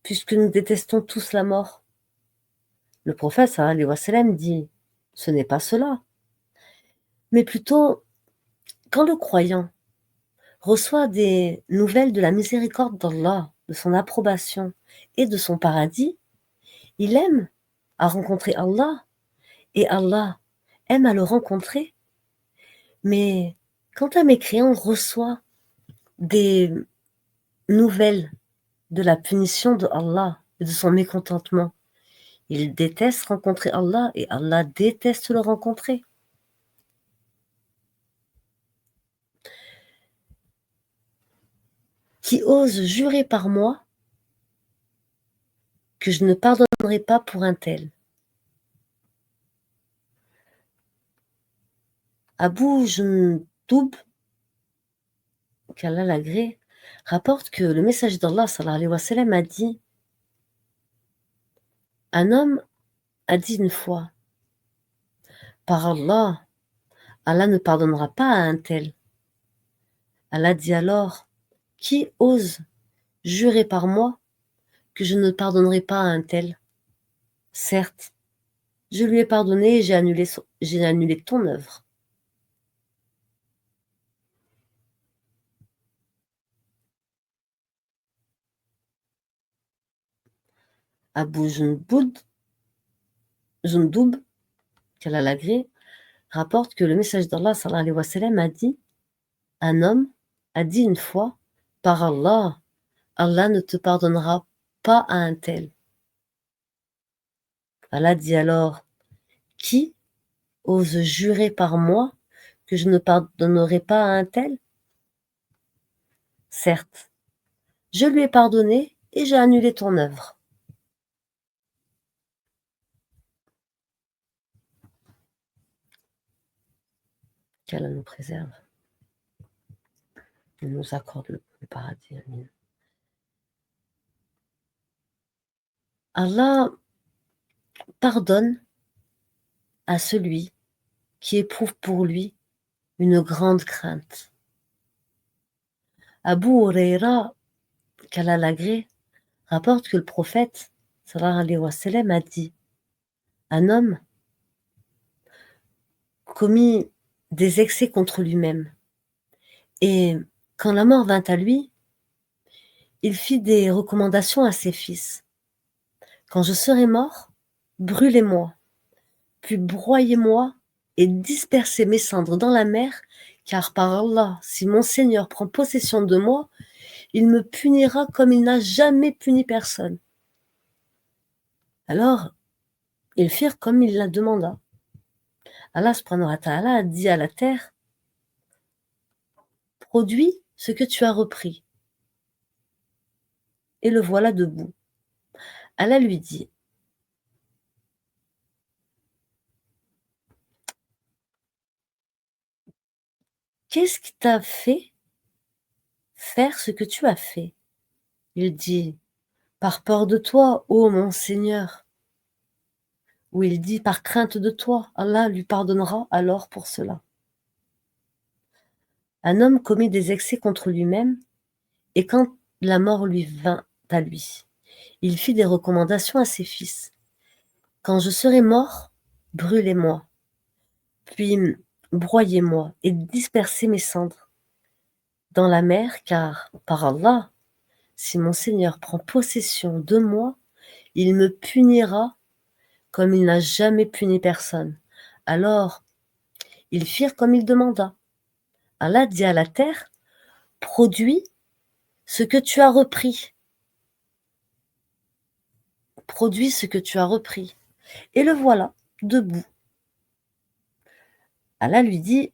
puisque nous détestons tous la mort? Le prophète sallallahu alayhi wa sallam dit: ce n'est pas cela, mais plutôt quand le croyant reçoit des nouvelles de la miséricorde d'Allah, de son approbation et de son paradis, il aime à rencontrer Allah et Allah aime à le rencontrer. Mais quand un mécréant reçoit des nouvelles de la punition de Allah et de son mécontentement, il déteste rencontrer Allah et Allah déteste le rencontrer. Qui ose jurer par moi que je ne pardonnerai pas pour un tel. Abu Jundoub, qu'Allah l'agrée, rapporte que le messager d'Allah sallallahu alayhi wa sallam a dit: un homme a dit une fois: par Allah, Allah ne pardonnera pas à un tel. Allah dit alors: qui ose jurer par moi que je ne pardonnerai pas à un tel? Certes, je lui ai pardonné et j'ai annulé ton œuvre. Abu Jundoub, qu'Allah l'agrée, rapporte que le message d'Allah sallallahu alayhi wa sallam a dit: un homme a dit une fois: par Allah, Allah ne te pardonnera pas à un tel. Allah dit alors: qui ose jurer par moi que je ne pardonnerai pas à un tel? Certes, je lui ai pardonné et j'ai annulé ton œuvre. Qu'Allah nous préserve et nous accorde le paradis. Amin. Allah pardonne à celui qui éprouve pour lui une grande crainte. Abu Huraira, qu'Allah l'agrée, rapporte que le prophète, sallallahu alayhi wa sallam, a dit: un homme commit des excès contre lui-même, et quand la mort vint à lui, il fit des recommandations à ses fils. Quand je serai mort, brûlez-moi, puis broyez-moi et dispersez mes cendres dans la mer, car par Allah, si mon Seigneur prend possession de moi, il me punira comme il n'a jamais puni personne. Alors, ils firent comme il la demanda. Allah subhanahu wa ta'ala a dit à la terre: produis ce que tu as repris. Et le voilà debout. Allah lui dit: qu'est-ce qui t'a fait faire ce que tu as fait? Il dit: par peur de toi, ô mon Seigneur. Ou il dit: par crainte de toi. Allah lui pardonnera alors pour cela. Un homme commet des excès contre lui-même, et quand la mort lui vint à lui, il fit des recommandations à ses fils. Quand je serai mort, brûlez-moi, puis broyez-moi et dispersez mes cendres dans la mer, car par Allah, si mon Seigneur prend possession de moi, il me punira comme il n'a jamais puni personne. Alors, ils firent comme il demanda. Allah dit à la terre: produis ce que tu as repris. Produis ce que tu as repris. Et le voilà, debout. Allah lui dit: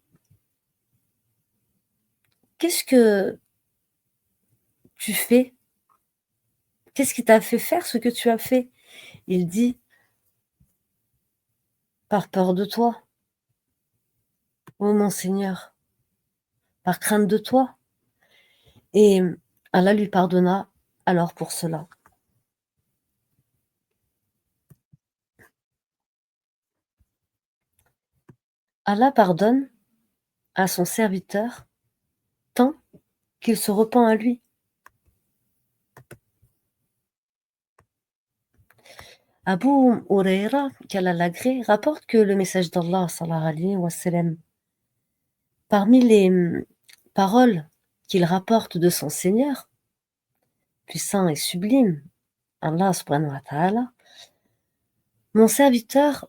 qu'est-ce que tu fais? Qu'est-ce qui t'a fait faire ce que tu as fait? Il dit: par peur de toi, ô mon Seigneur, par crainte de toi. Et Allah lui pardonna alors pour cela. Allah pardonne à son serviteur tant qu'il se repent à lui. Abu Huraira, qu'Allah l'agrée, rapporte que le message d'Allah, sallallahu alayhi wa sallam, parmi les paroles qu'il rapporte de son Seigneur, puissant et sublime, Allah subhanahu wa ta'ala, mon serviteur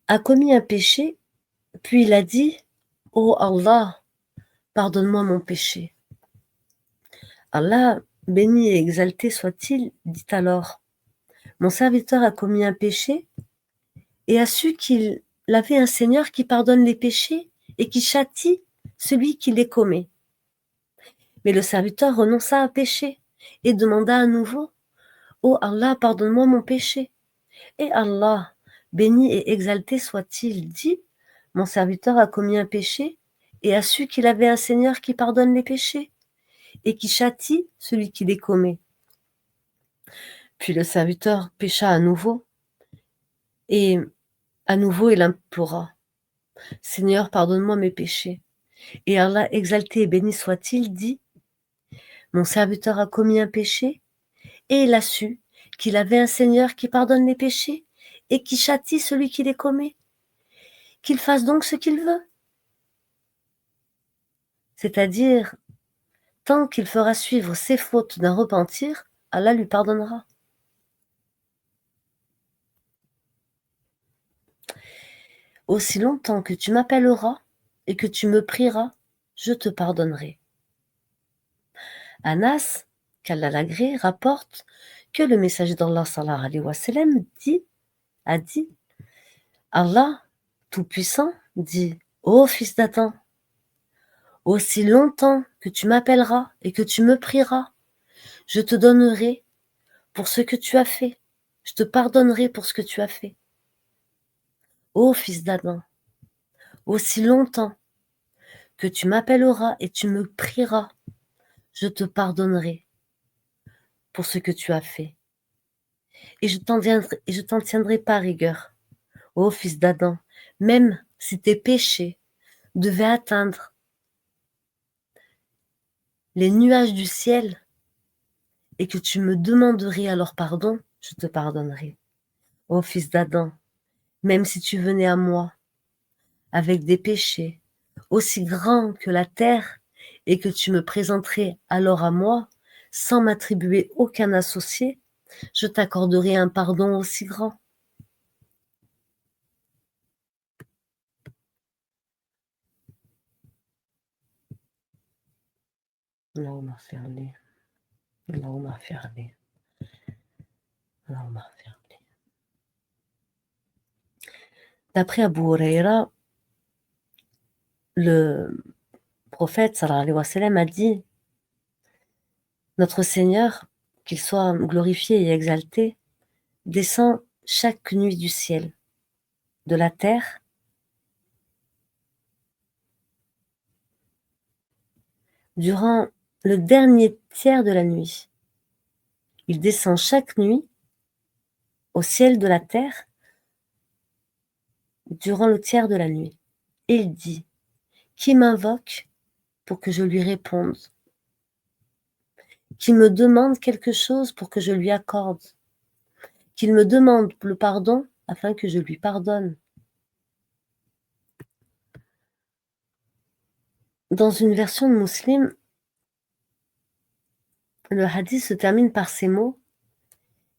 a commis un péché, puis il a dit: ô Allah, pardonne-moi mon péché. Allah, béni et exalté soit-il, dit alors: mon serviteur a commis un péché et a su qu'il avait un Seigneur qui pardonne les péchés et qui châtie celui qui les commet. Mais le serviteur renonça à pécher et demanda à nouveau: ô Allah, pardonne-moi mon péché. Et Allah, béni et exalté soit-il, dit: mon serviteur a commis un péché et a su qu'il avait un Seigneur qui pardonne les péchés et qui châtie celui qui les commet. Puis le serviteur pécha à nouveau, et à nouveau il implora: Seigneur, pardonne-moi mes péchés. Et Allah, exalté et béni soit-il, dit: mon serviteur a commis un péché, et il a su qu'il avait un Seigneur qui pardonne les péchés et qui châtie celui qui les commet. Qu'il fasse donc ce qu'il veut. C'est-à-dire, tant qu'il fera suivre ses fautes d'un repentir, Allah lui pardonnera. Aussi longtemps que tu m'appelleras et que tu me prieras, je te pardonnerai. Anas, qu'Allah l'agrée, rapporte que le messager d'Allah sallallahu alayhi wa sallam a dit: Allah, Tout-Puissant, dit: ô fils d'Adam, aussi longtemps que tu m'appelleras et que tu me prieras, je te donnerai pour ce que tu as fait. Je te pardonnerai pour ce que tu as fait. Ô fils d'Adam, aussi longtemps que tu m'appelleras et tu me prieras, je te pardonnerai pour ce que tu as fait. et je t'en tiendrai pas rigueur. Ô fils d'Adam, même si tes péchés devaient atteindre les nuages du ciel et que tu me demanderais alors pardon, je te pardonnerai. Ô fils d'Adam, même si tu venais à moi avec des péchés aussi grands que la terre et que tu me présenterais alors à moi sans m'attribuer aucun associé, je t'accorderai un pardon aussi grand. Allahumma firli, Allahumma firli, Allahumma firli. D'après Abu Huraira, le prophète sallallahu alayhi wa sallam a dit: Notre Seigneur, qu'il soit glorifié et exalté, descend chaque nuit du ciel, de la terre, durant le dernier tiers de la nuit. Il descend chaque nuit au ciel de la terre durant le tiers de la nuit. Et il dit: Qui m'invoque pour que je lui réponde? Qui me demande quelque chose pour que je lui accorde? Qu'il me demande le pardon afin que je lui pardonne. Dans une version de Muslim, le hadith se termine par ces mots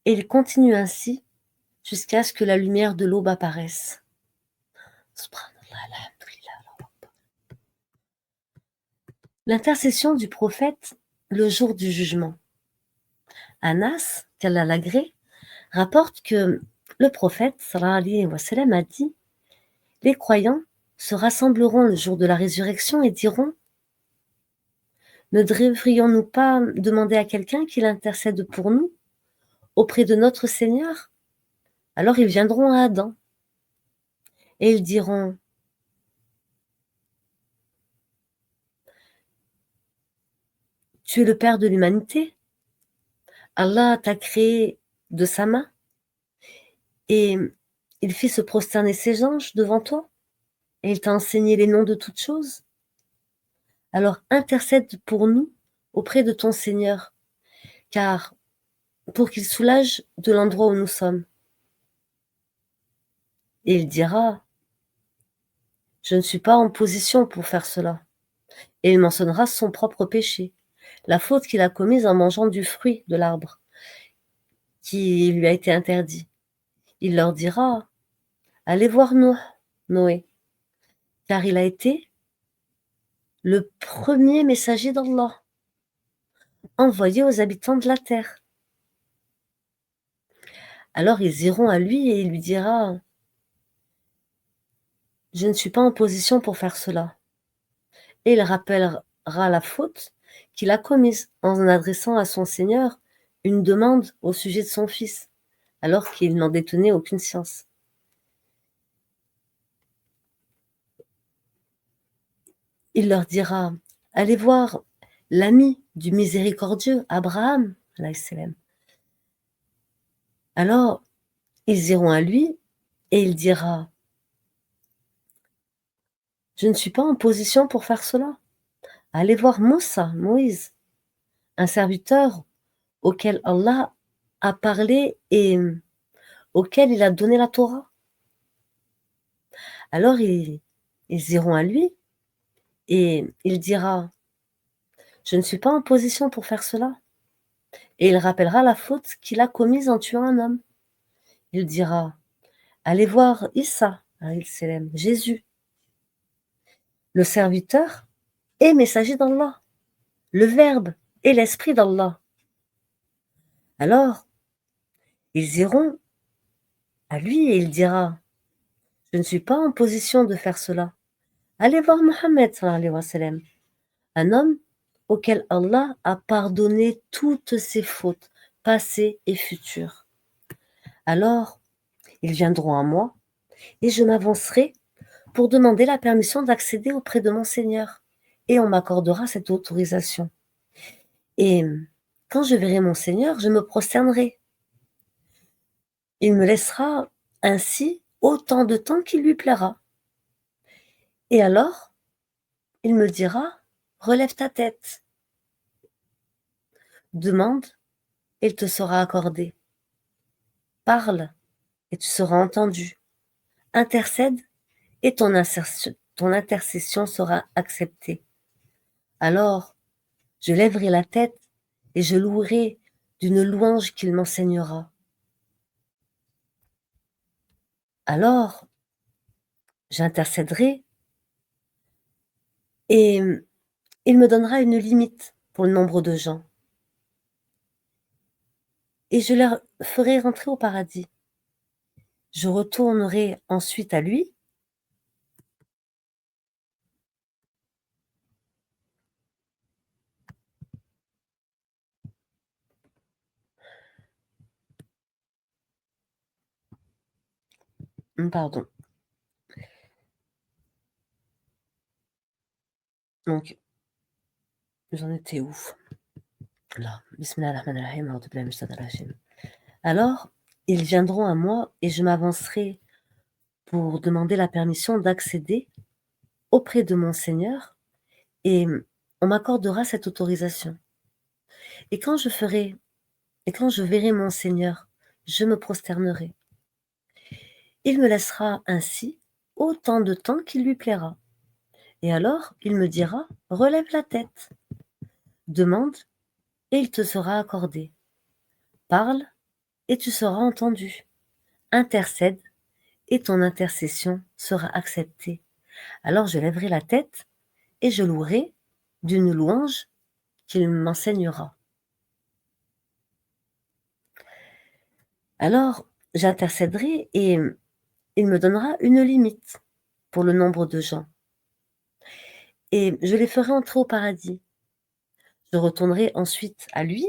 et il continue ainsi jusqu'à ce que la lumière de l'aube apparaisse. Subhanallah, alhamdulillah. L'intercession du prophète le jour du jugement. Anas, qu'Allah l'agrée, rapporte que le prophète sallallahu alayhi wa sallam a dit: Les croyants se rassembleront le jour de la résurrection et diront: Ne devrions-nous pas demander à quelqu'un qu'il intercède pour nous auprès de notre Seigneur? Alors ils viendront à Adam et ils diront: Tu es le Père de l'humanité, Allah t'a créé de sa main et il fit se prosterner ses anges devant toi et il t'a enseigné les noms de toutes choses. Alors intercède pour nous auprès de ton Seigneur, car pour qu'il soulage de l'endroit où nous sommes. Et il dira: Je ne suis pas en position pour faire cela. Et il mentionnera son propre péché, la faute qu'il a commise en mangeant du fruit de l'arbre qui lui a été interdit. Il leur dira: Allez voir Noé, car il a été le premier messager d'Allah, envoyé aux habitants de la terre. Alors ils iront à lui et il lui dira: Je ne suis pas en position pour faire cela. Et il rappellera la faute qu'il a commise en adressant à son Seigneur une demande au sujet de son fils, alors qu'il n'en détenait aucune science. Il leur dira: Allez voir l'ami du miséricordieux, Abraham, alayhi salam. Alors, ils iront à lui et il dira: Je ne suis pas en position pour faire cela. Allez voir Moussa, Moïse, un serviteur auquel Allah a parlé et auquel il a donné la Torah. Alors ils iront à lui et il dira: Je ne suis pas en position pour faire cela. Et il rappellera la faute qu'il a commise en tuant un homme. Il dira: Allez voir Issa, alayhi salam, Jésus, le serviteur et messager d'Allah, le Verbe et l'Esprit d'Allah. Alors, ils iront à lui et il dira: Je ne suis pas en position de faire cela. Allez voir Mohammed, sallallahu alayhi wa sallam, un homme auquel Allah a pardonné toutes ses fautes, passées et futures. Alors, ils viendront à moi et je m'avancerai pour demander la permission d'accéder auprès de mon Seigneur et on m'accordera cette autorisation. Et quand je verrai mon Seigneur, je me prosternerai. Il me laissera ainsi autant de temps qu'il lui plaira. Et alors, il me dira: «Relève ta tête, demande et il te sera accordé. Parle et tu seras entendu. Intercède et ton intercession sera acceptée. Alors, je lèverai la tête et je louerai d'une louange qu'il m'enseignera. Alors, j'intercéderai et il me donnera une limite pour le nombre de gens et je les ferai rentrer au paradis. Je retournerai ensuite à lui pardon. Donc, j'en étais où? Là, bismillahir-rahmanir-rahim, a'oudhu billahi minash shaitanir rajim. Alors, ils viendront à moi et je m'avancerai pour demander la permission d'accéder auprès de mon Seigneur et on m'accordera cette autorisation. Et quand je ferai et quand je verrai mon Seigneur, je me prosternerai. Il me laissera ainsi autant de temps qu'il lui plaira. Et alors, il me dira: «Relève la tête, demande et il te sera accordé. Parle et tu seras entendu. Intercède et ton intercession sera acceptée. Alors je lèverai la tête et je louerai d'une louange qu'il m'enseignera. Alors j'intercéderai et il me donnera une limite pour le nombre de gens et je les ferai entrer au paradis. Je retournerai ensuite à lui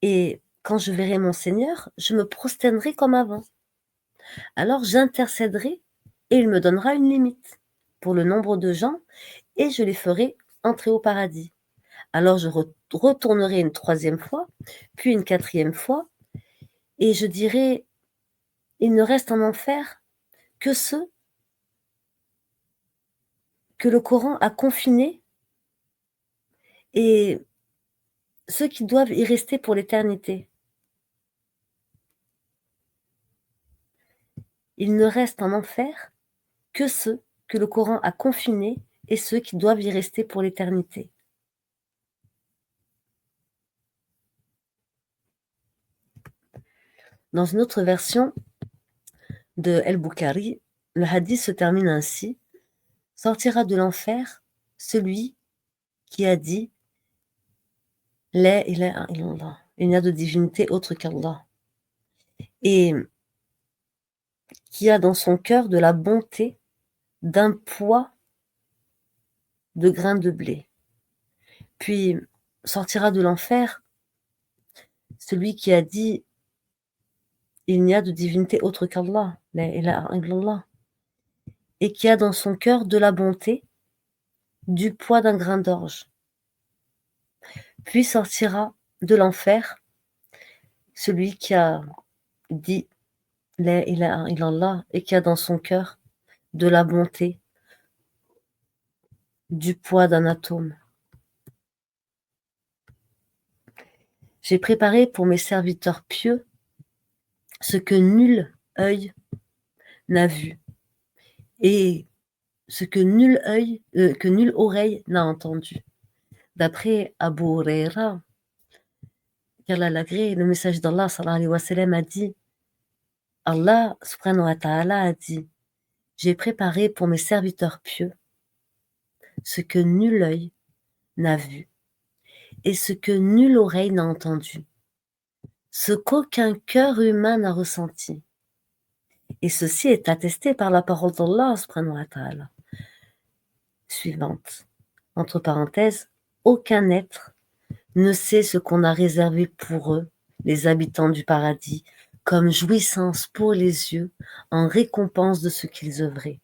et quand je verrai mon Seigneur, je me prosternerai comme avant. Alors j'intercéderai et il me donnera une limite pour le nombre de gens et je les ferai entrer au paradis. Alors je retournerai une troisième fois, puis une quatrième fois, et je dirai: il ne reste en enfer que ceux que le Coran a confinés et ceux qui doivent y rester pour l'éternité. Il ne reste en enfer que ceux que le Coran a confinés et ceux qui doivent y rester pour l'éternité. Dans une autre version de El-Bukhari, le hadith se termine ainsi: sortira de l'enfer celui qui a dit La ilaha illallah, il n'y a de divinité autre qu'Allah, et qui a dans son cœur de la bonté d'un poids de grains de blé. Puis sortira de l'enfer celui qui a dit il n'y a de divinité autre qu'Allah, la ilaha illallah, et qui a dans son cœur de la bonté du poids d'un grain d'orge. Puis sortira de l'enfer celui qui a dit la ilaha illallah et qui a dans son cœur de la bonté du poids d'un atome. J'ai préparé pour mes serviteurs pieux ce que nul œil n'a vu et ce que nulle oreille n'a entendu. D'après Abu Huraira, qu'Allah l'agrée, le message d'Allah sallallahu alayhi wa sallam a dit, Allah subhanahu wa ta'ala a dit: j'ai préparé pour mes serviteurs pieux ce que nul œil n'a vu et ce que nulle oreille n'a entendu, ce qu'aucun cœur humain n'a ressenti. Et ceci est attesté par la parole d'Allah subhanahu wa ta'ala. Suivante. Entre parenthèses, aucun être ne sait ce qu'on a réservé pour eux, les habitants du paradis, comme jouissance pour les yeux, en récompense de ce qu'ils œuvraient.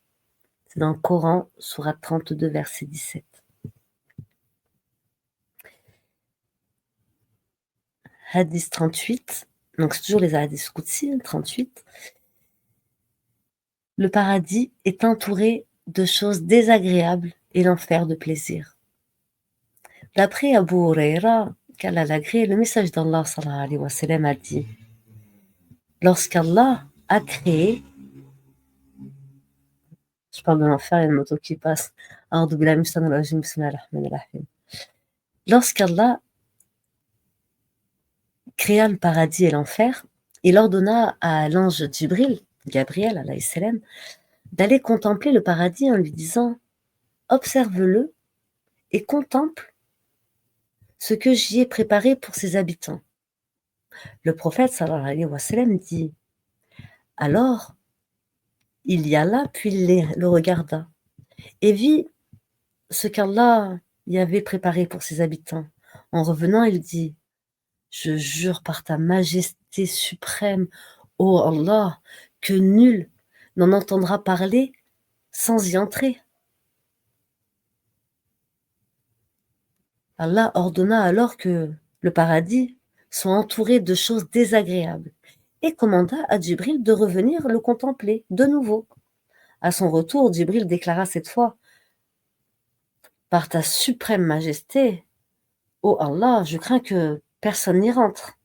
C'est dans le Coran, sourate 32, verset 17. Hadith 38. Donc c'est toujours les hadiths qudsi, 38. Le paradis est entouré de choses désagréables et l'enfer de plaisir. D'après Abu Huraira, qu'Allah l'a gré, le message d'Allah sallallahu alayhi wa sallam a dit: lorsqu'Allah a créé, je parle de l'enfer, il y a une moto qui passe. A'udhu billahi minash shaitanir rajim, bismillahir rahmanir rahim. Lorsqu'Allah créa le paradis et l'enfer, il ordonna à l'ange Djibril, Gabriel alayhi salam, d'aller contempler le paradis en lui disant: observe-le et contemple ce que j'y ai préparé pour ses habitants. Le prophète sallallahu alayhi wa sallam dit: alors il y alla, puis il le regarda et vit ce qu'Allah y avait préparé pour ses habitants. En revenant, il dit: je jure par ta majesté suprême, ô Allah, que nul n'en entendra parler sans y entrer. Allah ordonna alors que le paradis soit entouré de choses désagréables et commanda à Djibril de revenir le contempler de nouveau. À son retour, Djibril déclara cette fois: par ta suprême majesté, ô Allah, je crains que personne n'y rentre.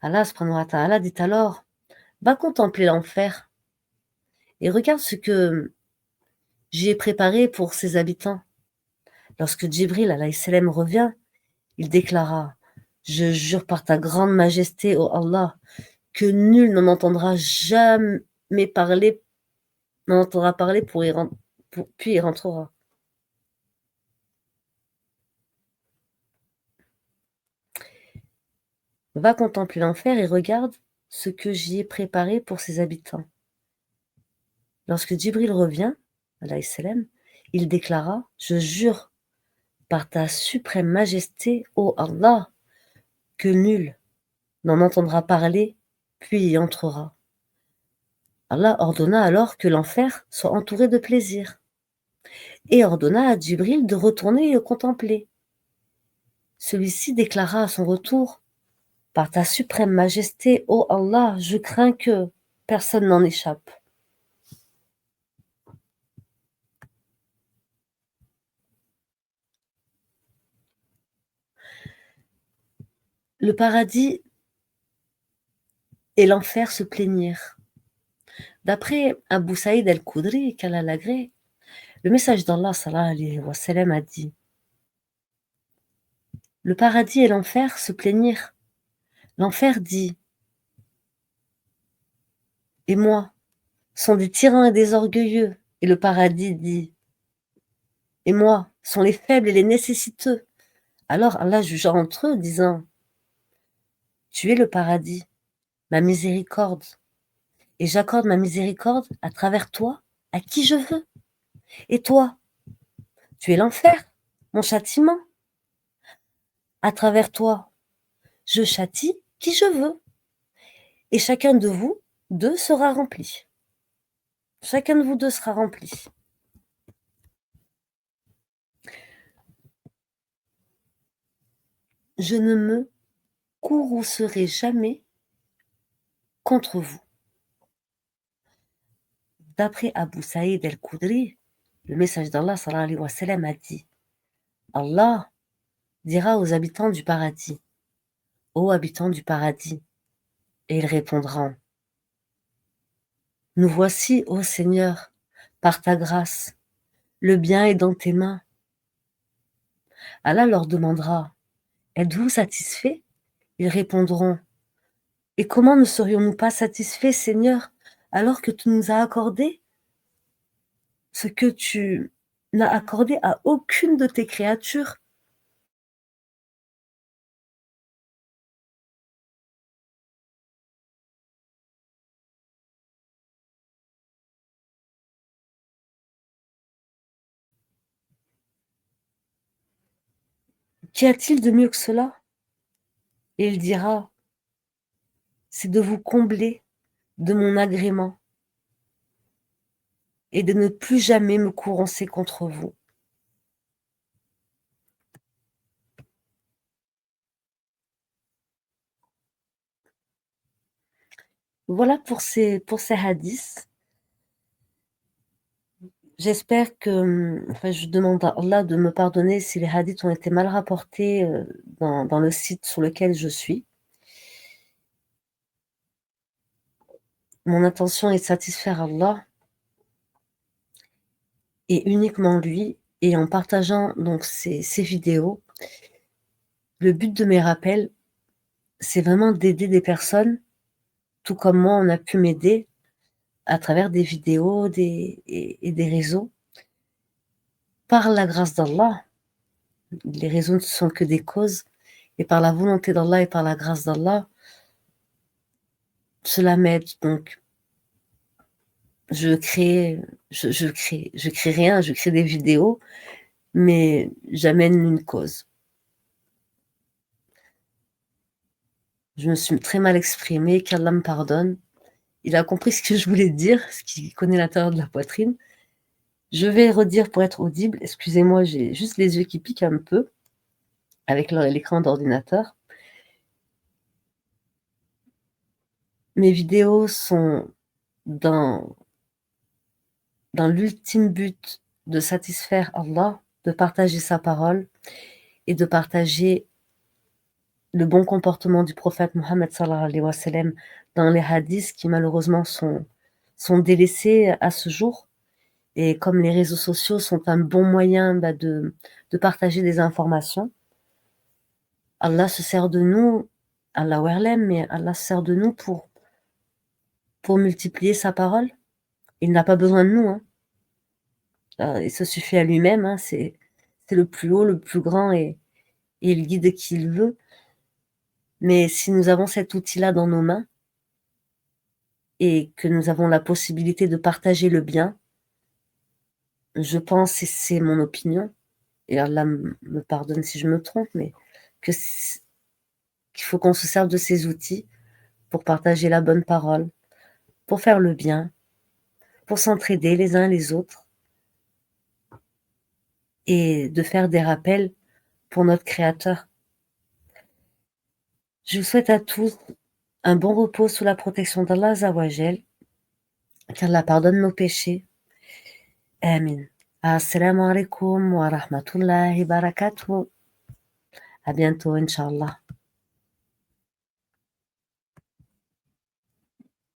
Allah subhanahu wa ta'ala dit alors: va contempler l'enfer et regarde ce que j'y ai préparé pour ses habitants. Lorsque Djibril alayhi salam revient, il déclara: je jure par ta grande majesté, ô Allah, que nul n'en entendra jamais parler, n'en entendra parler puis y rentrera. Va contempler l'enfer et regarde ce que j'y ai préparé pour ses habitants. Lorsque Djibril revient, alayhi salam, il déclara: je jure par ta suprême majesté, ô Allah, que nul n'en entendra parler, puis y entrera. Allah ordonna alors que l'enfer soit entouré de plaisir, et ordonna à Djibril de retourner et le contempler. Celui-ci déclara à son retour: par ta suprême majesté, ô Allah, je crains que personne n'en échappe. Le paradis et l'enfer se plaignirent. D'après Abu Saïd al-Khudri, qu'Allah l'agrée, le message d'Allah sallallahu alayhi wa sallam a dit: le paradis et l'enfer se plaignirent. L'enfer dit: et moi, sont des tyrans et des orgueilleux. Et le paradis dit: et moi, sont les faibles et les nécessiteux. Alors Allah jugea entre eux, disant: tu es le paradis, ma miséricorde, et j'accorde ma miséricorde à travers toi à qui je veux. Et toi, tu es l'enfer, mon châtiment. À travers toi, je châtie qui je veux. Et chacun de vous deux sera rempli. Chacun de vous deux sera rempli. Je ne me courroucerai jamais contre vous. D'après Abu Saïd al-Khudri, le message d'Allah sallallahu alayhi wa sallam a dit: Allah dira aux habitants du paradis: ô habitants du paradis, et ils répondront: nous voici, ô Seigneur, par ta grâce, le bien est dans tes mains. Allah leur demandera: êtes-vous satisfaits? Ils répondront: et comment ne serions-nous pas satisfaits, Seigneur, alors que tu nous as accordé ce que tu n'as accordé à aucune de tes créatures? Qu'y a-t-il de mieux que cela? Et il dira: c'est de vous combler de mon agrément et de ne plus jamais me courroucer contre vous. Voilà pour ces hadiths. J'espère que, enfin, je demande à Allah de me pardonner si les hadiths ont été mal rapportés, dans le site sur lequel je suis. Mon intention est de satisfaire Allah et uniquement lui, et en partageant donc ces vidéos, le but de mes rappels, c'est vraiment d'aider des personnes, tout comme moi on a pu m'aider à travers des vidéos, et des réseaux, par la grâce d'Allah. Les réseaux ne sont que des causes, et par la volonté d'Allah et par la grâce d'Allah, cela m'aide. Donc je crée je crée rien, je crée des vidéos, mais j'amène une cause. Je me suis très mal exprimée, qu'Allah me pardonne. Il a compris ce que je voulais dire, parce qu'il connaît l'intérieur de la poitrine. Je vais redire pour être audible. Excusez-moi, j'ai juste les yeux qui piquent un peu avec l'écran d'ordinateur. Mes vidéos sont dans l'ultime but de satisfaire Allah, de partager sa parole et de partager le bon comportement du prophète Mohammed sallallahu alayhi wa sallam dans les hadiths qui malheureusement sont délaissés à ce jour. Et comme les réseaux sociaux sont un bon moyen de partager des informations, Allah se sert de nous, Allah ouerlem, mais Allah se sert de nous pour multiplier sa parole. Il n'a pas besoin de nous, hein. Il se suffit à lui-même, hein. C'est le plus haut, le plus grand, et il guide qui il veut. Mais si nous avons cet outil-là dans nos mains et que nous avons la possibilité de partager le bien, je pense, et c'est mon opinion, et Allah me pardonne si je me trompe, mais que qu'il faut qu'on se serve de ces outils pour partager la bonne parole, pour faire le bien, pour s'entraider les uns les autres, et de faire des rappels pour notre Créateur. Je vous souhaite à tous un bon repos sous la protection d'Allah Azawajal, qu'Allah pardonne nos péchés. Amin. Assalamu alaikum wa rahmatullahi barakatuh. À bientôt, Inch'Allah.